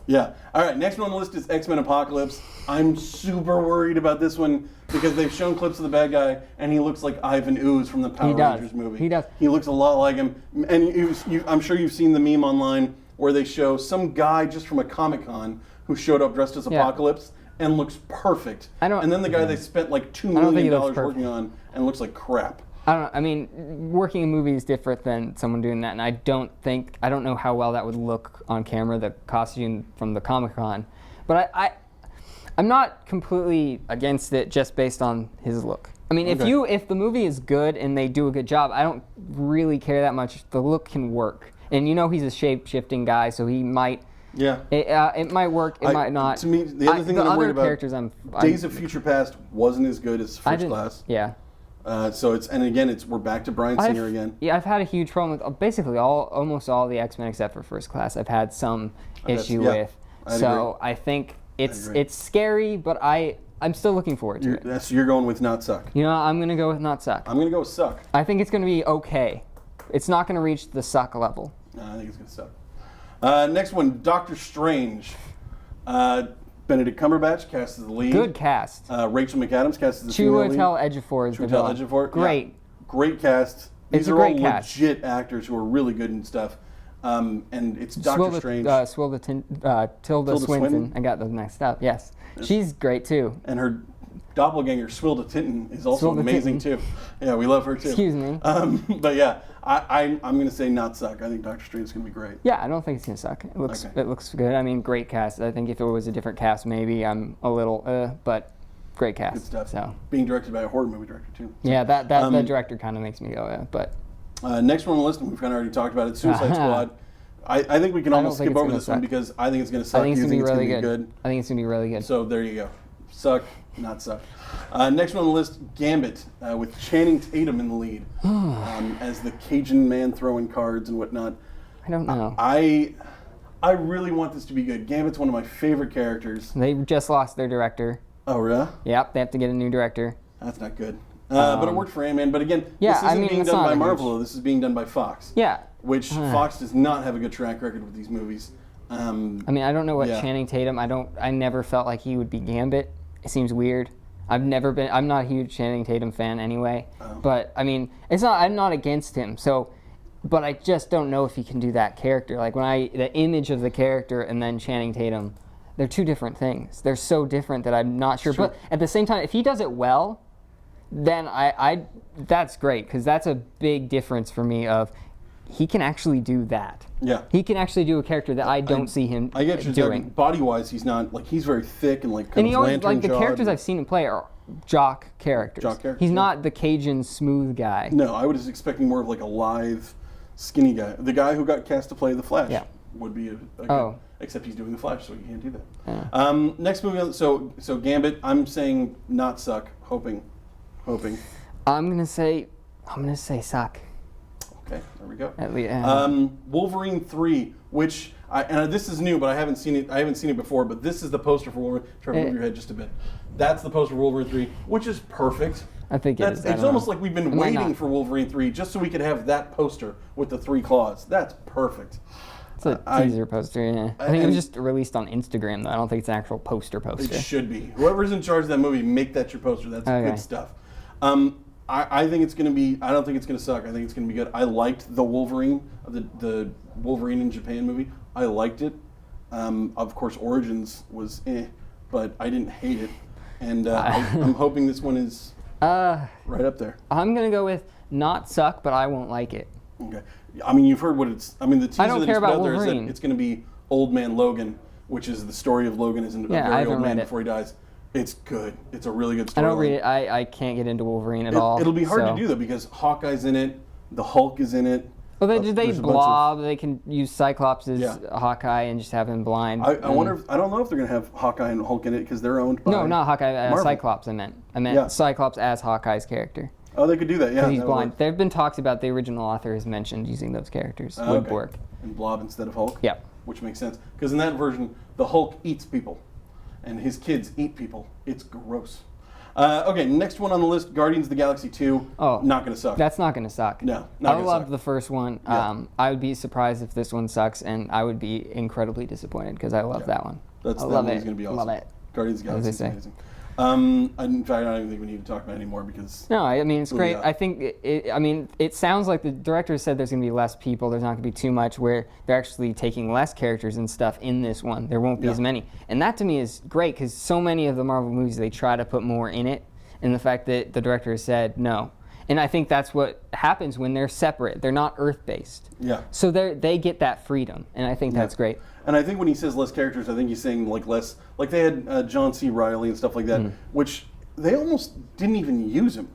yeah. All right, next one on the list is X-Men Apocalypse. I'm super worried about this one because they've shown clips of the bad guy, and he looks like Ivan Ooze from the Power Rangers movie. He does. He looks a lot like him. And I'm sure you've seen the meme online where they show some guy just from a Comic-Con who showed up dressed as Apocalypse and looks perfect. And then the guy they spent like $2 million working on and looks like crap. I don't know. I mean, working in movies is different than someone doing that, and I don't know how well that would look on camera, the costume from the Comic-Con. But I'm not completely against it just based on his look. I mean, if the movie is good and they do a good job, I don't really care that much. The look can work. And he's a shape-shifting guy, so he might... Yeah. It might work, it might not. To me, the other thing that I'm worried about, characters Days of Future Past wasn't as good as First Class. Yeah. So we're back to Bryan Singer again. Yeah, I've had a huge problem with basically almost all the X-Men except for First Class. I've had some issue with. So I think it's scary, but I'm still looking forward to it. So you're going with not suck. I'm gonna go with not suck. I'm gonna go with suck. I think it's gonna be okay. It's not gonna reach the suck level. No, I think it's gonna suck. Next one, Doctor Strange. Benedict Cumberbatch cast as the lead. Good cast. Rachel McAdams cast as the female lead. Chiwetel Ejiofor is the villain. Great. Yeah. Great cast. These are all legit actors who are really good and stuff. And it's Doctor Strange. Tilda Swinton. I got those next up. Yes. She's great too. And her doppelganger, Swilda Tinton, is also amazing too. Yeah, we love her too. Excuse me. But yeah, I'm going to say not suck. I think Doctor Strange is going to be great. Yeah, I don't think it's going to suck. It looks good. I mean, great cast. I think if it was a different cast, maybe I'm a little, but great cast. Good stuff. So being directed by a horror movie director too. So, yeah, that director kind of makes me go, but. Next one on the list, and we've kind of already talked about it, Suicide Squad. I think we can almost skip over this one because I think it's going to suck. I think it's going to be really good. I think it's going to be really good. So there you go. Suck, not suck. Next one on the list, Gambit, with Channing Tatum in the lead as the Cajun man throwing cards and whatnot. I don't know. I really want this to be good. Gambit's one of my favorite characters. They just lost their director. Oh, really? Yep, they have to get a new director. That's not good. But it worked for Ant-Man. But again, this isn't being done by Marvel. This is being done by Fox. Yeah. Which Fox does not have a good track record with these movies. I mean, I don't know what Channing Tatum. I never felt like he would be Gambit. It seems weird. I'm not a huge Channing Tatum fan anyway. But I mean, I'm not against him. So, but I just don't know if he can do that character. Like the image of the character and then Channing Tatum, they're two different things. They're so different that I'm not sure. But at the same time, if he does it well, then that's great because that's a big difference for me of he can actually do that. Yeah. He can actually do a character that I don't see him I get you doing. Body-wise, he's not, like, he's very thick and, like, kind of lantern-jawed. The characters I've seen him play are jock characters. He's not the Cajun smooth guy. No, I was expecting more of, like, a lithe, skinny guy. The guy who got cast to play the Flash would be a good, except he's doing the Flash, so he can't do that. Yeah. Next movie, so Gambit, I'm saying not suck, hoping. I'm gonna say suck. Okay, there we go. At least, Wolverine 3, which this is new, but I haven't seen it before. But this is the poster for Wolverine. Trevor, move your head just a bit. That's the poster for Wolverine 3, which is perfect. I think it's almost like we've been waiting for Wolverine 3 just so we could have that poster with the 3 claws. That's perfect. It's a teaser poster, yeah. I think it was just released on Instagram, though. I don't think it's an actual poster. It should be. Whoever's in charge of that movie, make that your poster. That's good stuff. I think it's going to be, I don't think it's going to suck. I think it's going to be good. I liked the Wolverine, the Wolverine in Japan movie. I liked it. Of course, Origins was but I didn't hate it. And I'm hoping this one is right up there. I'm going to go with not suck, but I won't like it. Okay. I mean, you've heard what it's, the teaser I don't that care he's put about out there is that Wolverine. it's going to be Old Man Logan, which is the story of Logan as a very old man before he dies. It's good. It's a really good story. I don't read it. I can't get into Wolverine at all. It'll be hard to do, though, because Hawkeye's in it, the Hulk is in it, Well, they there's a bunch blob. They can use Cyclops as Yeah. Hawkeye and just have him blind. I wonder. I don't know if they're gonna have Hawkeye and Hulk in it because they're owned by. No, not Hawkeye. Marvel. Cyclops. I meant Yeah. Cyclops as Hawkeye's character. Oh, they could do that. Yeah, Because he's that would blind. work. There have been talks about the original author has mentioned using those characters. Oh, Would okay. work. And Blob instead of Hulk. Yeah. Which makes sense because in that version, the Hulk eats people, and his kids eat people. It's gross. Okay, next one on the list: Guardians of the Galaxy 2. Oh, not gonna suck. That's not going to suck. No, not I gonna loved suck. the first one. Yeah. I would be surprised if this one sucks, and I would be incredibly disappointed because I love that one. I That love one's it. gonna be awesome. Love it. Guardians of the As Galaxy they is say. amazing. In fact, I don't even think we need to talk about it anymore because. No, I mean it's great. Yeah. I think it sounds like the director said there's going to be less people. There's not going to be too much where they're actually taking less characters and stuff in this one. There won't be Yeah. as many, and that to me is great because so many of the Marvel movies they try to put more in it, and the fact that the director said no, and I think that's what happens when they're separate. They're not Earth-based. Yeah. So they get that freedom, and I think that's great. And I think when he says less characters, I think he's saying like less. Like they had John C. Reilly and stuff like that, which they almost didn't even use him.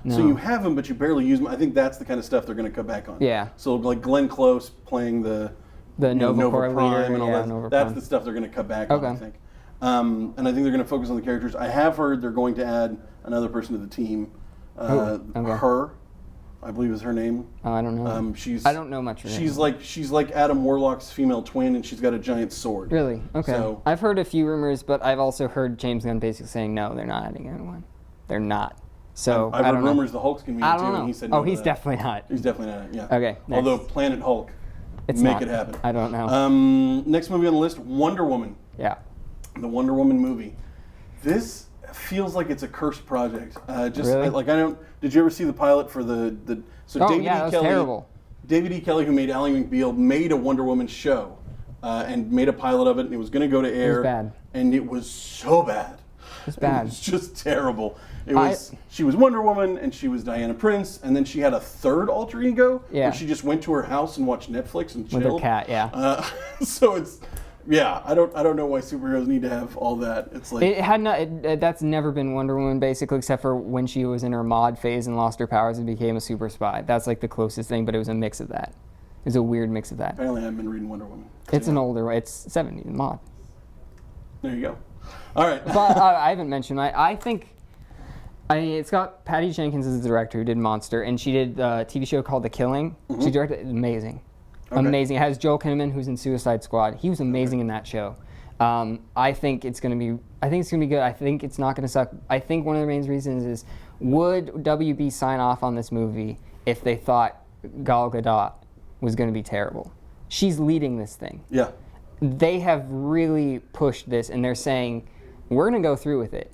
So No. you have him, but you barely use him. I think that's the kind of stuff they're going to cut back on. Yeah. So like Glenn Close playing the Nova Corps Prime leader, and all yeah, that. Nova That's Prime. the stuff they're going to cut back on. I Okay. think. And I think they're going to focus on the characters. I have heard they're going to add another person to the team. Okay. Her, I believe is her name. Oh, I don't know. She's. I don't know much. She's like Adam Warlock's female twin, and she's got a giant sword. Really? Okay. So- I've heard a few rumors, but I've also heard James Gunn basically saying no, they're not adding anyone. They're not. So I've I heard don't know. rumors the Hulk's gonna be in I too, don't know. and he said no. Oh, to he's that. definitely not. He's definitely not. Yeah. Okay, next. Although Planet Hulk, It's make not. it happen. I don't know. Next movie on the list, Wonder Woman. Yeah. The Wonder Woman movie. This feels like it's a cursed project. Really? Like I don't. Did you ever see the pilot for the? So Oh, David yeah, E. that was Kelly. terrible. David E. Kelly, who made Ally McBeal, made a Wonder Woman show, and made a pilot of it, and it was going to go to air. bad. And it was so bad. It's bad. It was just terrible. It was. She was Wonder Woman, and she was Diana Prince, and then she had a third alter ego Yeah. where she just went to her house and watched Netflix and chilled. With her cat, yeah. So it's. Yeah, I don't know why superheroes need to have all that. It's like It had not. That's never been Wonder Woman, basically, except for when she was in her mod phase and lost her powers and became a super spy. That's like the closest thing, but it was a mix of that. It was a weird mix of that. apparently I haven't been reading Wonder Woman. It's an older. It's 70 mod. There you go. All right. But I haven't mentioned. I think. It's got Patty Jenkins as the director who did Monster, and she did a TV show called The Killing. She directed it. Amazing. Okay. Amazing. It has Joel Kinnaman, who's in Suicide Squad. He was amazing in that show. I think it's gonna be. I think it's gonna be good. I think it's not gonna suck. I think one of the main reasons is, would WB sign off on this movie if they thought Gal Gadot was gonna be terrible? She's leading this thing. Yeah. They have really pushed this, and they're saying we're gonna go through with it.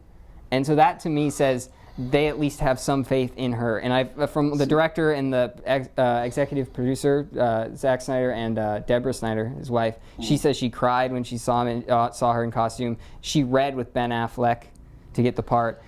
And so that to me says they at least have some faith in her. And I've from the director and the executive producer, Zack Snyder and Deborah Snyder, his wife. She says she cried when she saw her in costume. She read with Ben Affleck to get the part.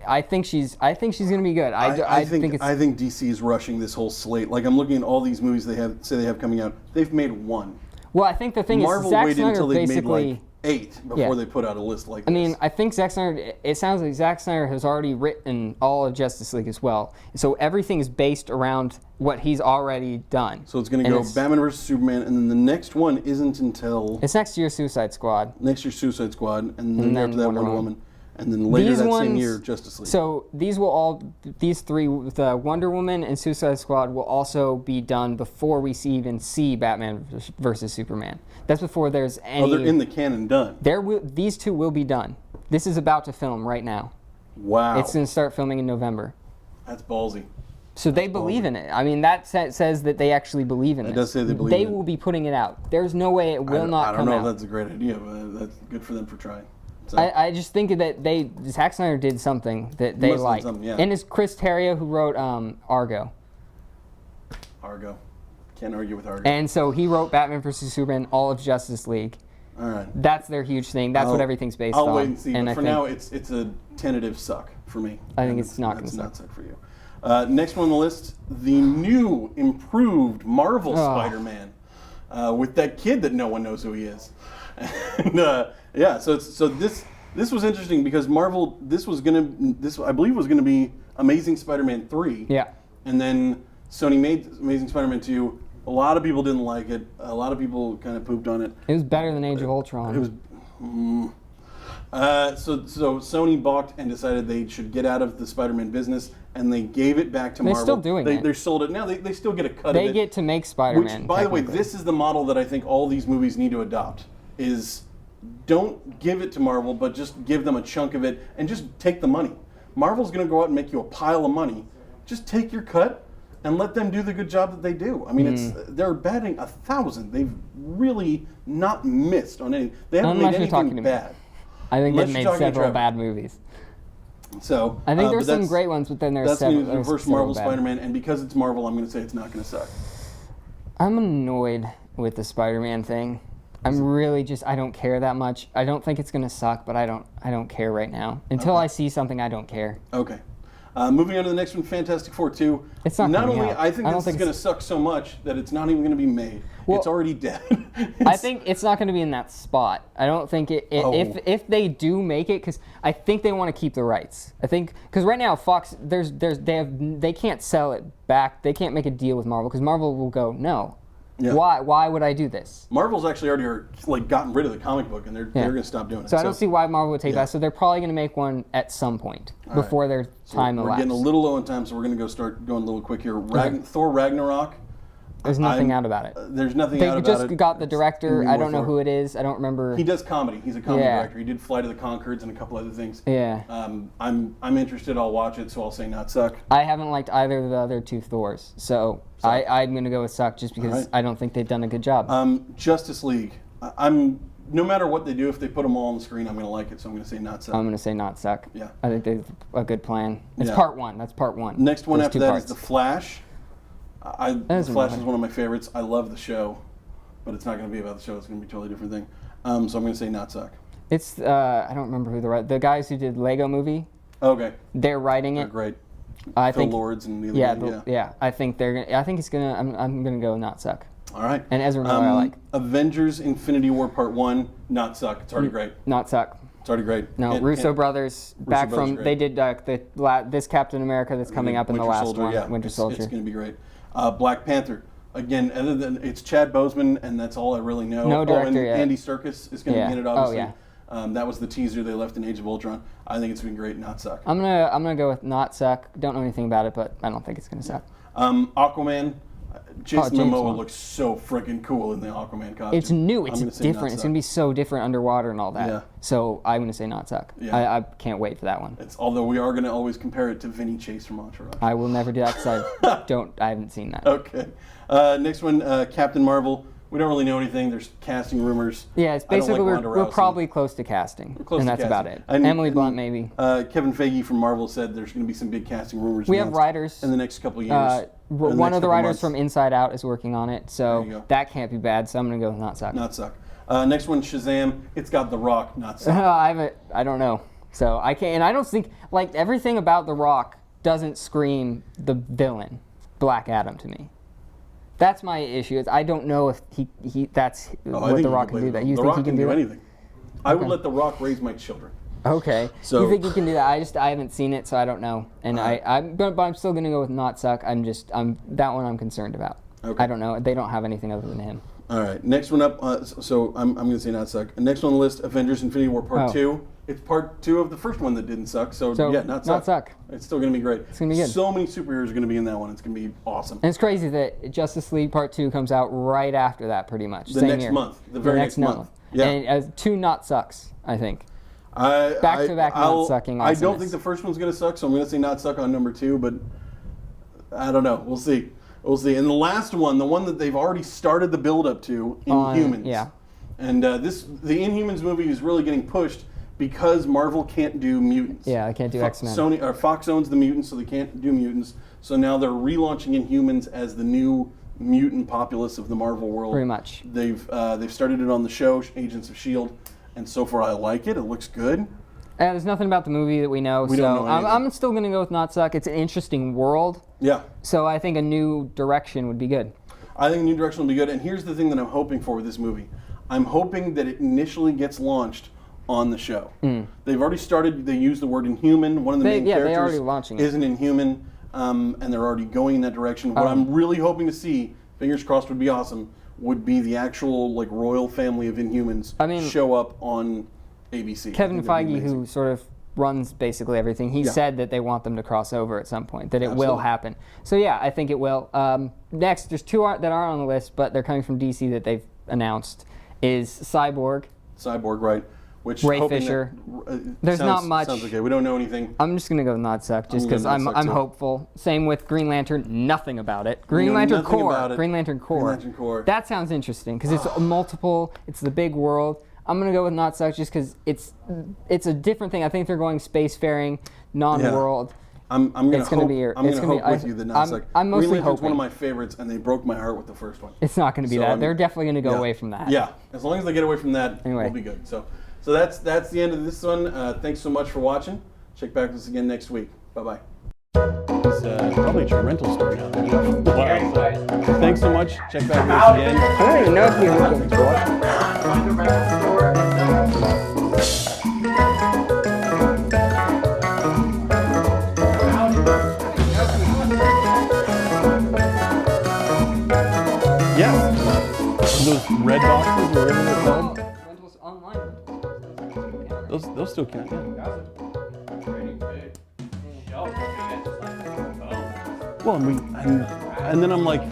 I think she's gonna be good. I think it's. I think DC is rushing this whole slate. Like I'm looking at all these movies they have coming out. They've made one. Well, I think the thing Marvel is Zack waited Snyder until they made basically. like 8 before they put out a list like this. I mean, I think Zack Snyder, it sounds like Zack Snyder has already written all of Justice League as well. So everything is based around what he's already done. So it's going to go Batman vs. Superman, and then the next one isn't until It's next year Suicide Squad. next year Suicide Squad, and then after that Wonder Wonder Woman. Woman. And then later These that same ones- year, Justice League. So these three, the Wonder Woman and Suicide Squad will also be done before we even see Batman versus Superman. That's before there's any. they're in the canon done. These two will be done. This is about to film right now. Wow. It's going to start filming in November. That's ballsy. So they believe in it. I mean, that says that they actually believe in it. It does say they believe They in it. will be putting it out. There's no way it will not I don't come know out. if that's a great idea, but that's good for them for trying. So, I just think that Zack Snyder did something that they must have done like. something, yeah. And it's Chris Terrio who wrote Argo. Argo. Can't argue with Argo. And so he wrote Batman vs. Superman, all of Justice League. All right. That's their huge thing. That's what everything's based on. I'll wait and see. And But I for think, now, it's a tentative suck for me. I think And it's not gonna that's suck. not suck for you. Next one on the list, the new, improved Marvel Spider-Man, with that kid that no one knows who he is. And, yeah, so this was interesting because Marvel, this I believe was gonna be Amazing Spider-Man 3. Yeah. And then Sony made Amazing Spider-Man 2. A lot of people didn't like it. A lot of people kind of pooped on it. It was better than Age of Ultron. It was. So Sony balked and decided they should get out of the Spider-Man business, and they gave it back to Marvel. They're still doing it. They sold it. Now they still get a cut of it. They get to make Spider-Man. Which, by the way, this is the model that I think all these movies need to adopt, is don't give it to Marvel, but just give them a chunk of it and just take the money. Marvel's going to go out and make you a pile of money. Just take your cut and let them do the good job that they do. I mean, they're batting 1,000. They've really not missed on anything. They haven't made anything bad. I think they've made several bad movies. So I think there's some great ones, but then there's several. That's the first Marvel Spider-Man, and because it's Marvel, I'm going to say it's not going to suck. I'm annoyed with the Spider-Man thing. I'm really I don't care that much. I don't think it's going to suck, but I don't care right now. Until I see something, I don't care. Okay. Moving on to the next one, Fantastic Four 2. It's not only out. I think this is going to suck so much that it's not even going to be made. Well, it's already dead. I think it's not going to be in that spot. I don't think if they do make it, because I think they want to keep the rights. I think because right now Fox they can't sell it back. They can't make a deal with Marvel because Marvel will go no. Yeah. Why would I do this? Marvel's actually already gotten rid of the comic book, and they're going to stop doing it. So I don't see why Marvel would take that. So they're probably going to make one at some point before their time elapses. We're getting a little low on time, so we're going to start going a little quick here. Thor Ragnarok. There's nothing out about it. There's nothing out about it. They just got the director. I don't know who it is. I don't remember. He does comedy. He's a comedy director. He did Flight of the Conchords and a couple other things. Yeah. I'm interested. I'll watch it, so I'll say not suck. I haven't liked either of the other two Thors, so I'm going to go with suck just because I don't think they've done a good job. Justice League. No matter what they do, if they put them all on the screen, I'm going to like it, so I'm going to say not suck. I'm going to say not suck. Yeah. I think they've a good plan. It's part one. That's part one. Next one after that is The Flash. The Flash is one of my favorites. I love the show, but it's not going to be about the show. It's going to be a totally different thing. So I'm going to say not suck. It's I don't remember who the guys who did Lego Movie. Okay. They're writing it. They're great. I Phil think Lords and the other yeah. I think they're gonna. I think it's gonna. I'm gonna go not suck. All right. And Ezra Miller I like. Avengers: Infinity War Part 1, not suck. It's already great. Not suck. It's already great. No, Russo brothers back from they did this Captain America that's coming up in the last one. Yeah, Winter Soldier. It's going to be great. Black Panther. Again, other than it's Chad Boseman, and that's all I really know. No director yet. Andy Serkis is going to be in it, obviously. Oh yeah. That was the teaser they left in Age of Ultron. I think it's been great. Not suck. I'm gonna go with not suck. Don't know anything about it, but I don't think it's gonna suck. Aquaman. Jason Momoa looks so freaking cool in the Aquaman costume. It's new. It's different. It's going to be so different underwater and all that. Yeah. So I'm going to say not suck. Yeah. I can't wait for that one. Although we are going to always compare it to Vinny Chase from Entourage. I will never do that because I haven't seen that. Okay. Next one, Captain Marvel. We don't really know anything. There's casting rumors. Yeah, it's basically we're probably close to casting. And that's about it. Emily Blunt maybe. Kevin Feige from Marvel said there's going to be some big casting rumors. We have writers in the next couple of years. One of the writers from Inside Out is working on it, so that can't be bad. So I'm going to go with not suck. Not suck. Next one, Shazam. It's got The Rock. Not suck. I don't know. So I can't. And I don't think everything about The Rock doesn't scream the villain, Black Adam, to me. That's my issue. Is I don't know if that's what The Rock can do. That you think he can do anything? I would let The Rock raise my children. Okay. So you think he can do that? I haven't seen it, so I don't know. And but I'm still gonna go with not suck. I'm that one I'm concerned about. Okay. I don't know. They don't have anything other than him. All right. Next one up. So I'm gonna say not suck. Next one on the list: Avengers: Infinity War Part 2. It's Part 2 of the first one that didn't suck. So yeah, not suck. Not suck. It's still gonna be great. It's gonna be good. So many superheroes are gonna be in that one. It's gonna be awesome. And it's crazy that Justice League Part 2 comes out right after that, pretty much. The next month. The very next month. Yeah. And 2 not sucks, I think. Back to back not sucking. I don't think the first one's gonna suck, so I'm gonna say not suck on number 2. But I don't know. We'll see. We'll see. And the last one, the one that they've already started the build up to, Inhumans. Yeah. And the Inhumans movie is really getting pushed because Marvel can't do mutants. Yeah, they can't do X-Men. Fox owns the mutants, so they can't do mutants. So now they're relaunching Inhumans as the new mutant populace of the Marvel world. Pretty much. They've started it on the show, Agents of S.H.I.E.L.D., and so far I like it. It looks good. There's nothing about the movie that we know, I'm still going to go with not suck. It's an interesting world. Yeah. So I think a new direction would be good. I think a new direction will be good. And here's the thing that I'm hoping for with this movie. I'm hoping that it initially gets launched on the show. They've already started. They use the word Inhuman. One of the main characters they're already launching it. is an Inhuman. and they're already going in that direction. What I'm really hoping to see, fingers crossed would be awesome, would be the actual like royal family of Inhumans show up on ABC. Kevin Feige, who sort of runs basically everything, he said that they want them to cross over at some point, that it will happen. So yeah, I think it will. Next, there's two that aren't on the list, but they're coming from DC that they've announced, is Cyborg. Cyborg, right. Which Ray Fisher. There's not much. Sounds okay. We don't know anything. I'm just gonna go with Nodsuck just because I'm hopeful. Same with Green Lantern. Nothing about it. Green Lantern Corps. Green Lantern Corps. That sounds interesting because it's multiple. It's the big world. I'm gonna go with Nodsuck just because it's a different thing. I think they're going spacefaring, non-world. I'm gonna hope with you that Nodsuck. I'm mostly Green Lantern's hoping. one of my favorites, and they broke my heart with the first one. It's not gonna be that. They're definitely gonna go away from that. Yeah, as long as they get away from that, we'll be good. So that's the end of this one. Thanks so much for watching. Check back with us again next week. Bye-bye. It's probably at your rental store now. Wow. So, thanks so much. Check back with us again. I don't even know if you're looking for it. Yeah. Those red boxes or whatever they're called. Rentals online. Those still count, yeah. Well, and then I'm like,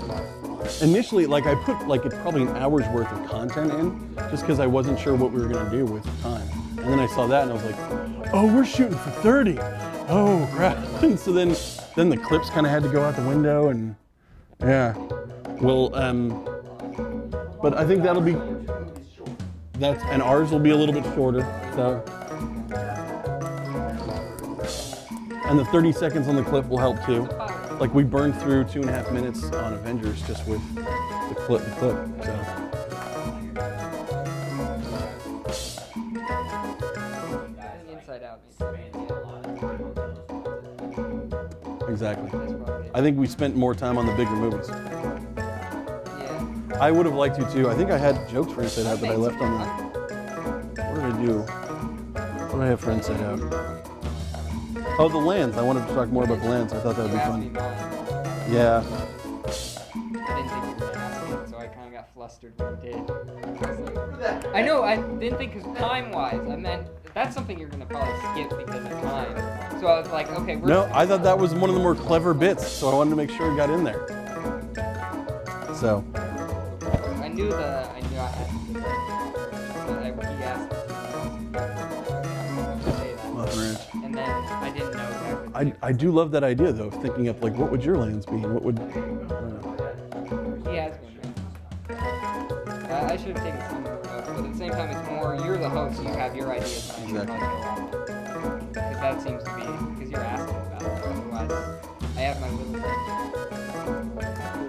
initially, like I put like probably an hour's worth of content in, just because I wasn't sure what we were gonna do with the time. And then I saw that and I was like, oh, we're shooting for 30. Oh crap! And so then the clips kind of had to go out the window, and yeah. Well, but I think that'll be and ours will be a little bit shorter. So. And the 30 seconds on the clip will help too. Like we burned through 2.5 minutes on Avengers just with the clip. So. Inside Out. Exactly. I think we spent more time on the bigger movies. Yeah. I would have liked to too. I think I had jokes for Inside Out that I left on the. What did I do? What did I have for Inside Out? Oh, the lands. I wanted to talk more about the lands. I thought that would be fun. Yeah. I didn't think you were going to ask me, so I kind of got flustered when you did. I know, I didn't think because time-wise, I meant that's something you're going to probably skip because of time. So I was like, okay, we're... No, I thought that was one of the more clever bits, so I wanted to make sure it got in there. So. I knew I had to do that. He asked me to say that. And then I didn't know exactly. I do love that idea, though, of thinking up, like, what would your lands be? And what would... He has been. I should have taken some more notes, but at the same time, it's more, you're the host, so you have your ideas. Exactly. Because that seems to be, because you're asking about it. Otherwise, I have my little things.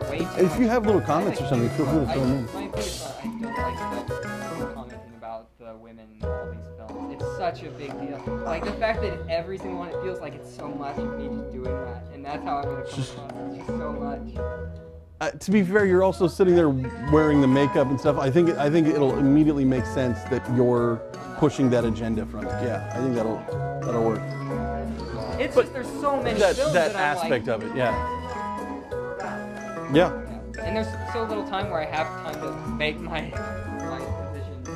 Way too If you have little comments or something, feel free to throw them in. My thing is, I don't like that commenting about the women in all these films. It's such a big deal. Like, the fact that every single one, it feels like it's so much of me just doing that. And that's how I'm going to come across. It's just so much. To be fair, you're also sitting there wearing the makeup and stuff. I think it'll immediately make sense that you're pushing that agenda from it. Yeah, I think that'll work. It's just there's so many films that I'm aspect like, of it. Yeah. Yeah. And there's so little time where I have time to make my decisions.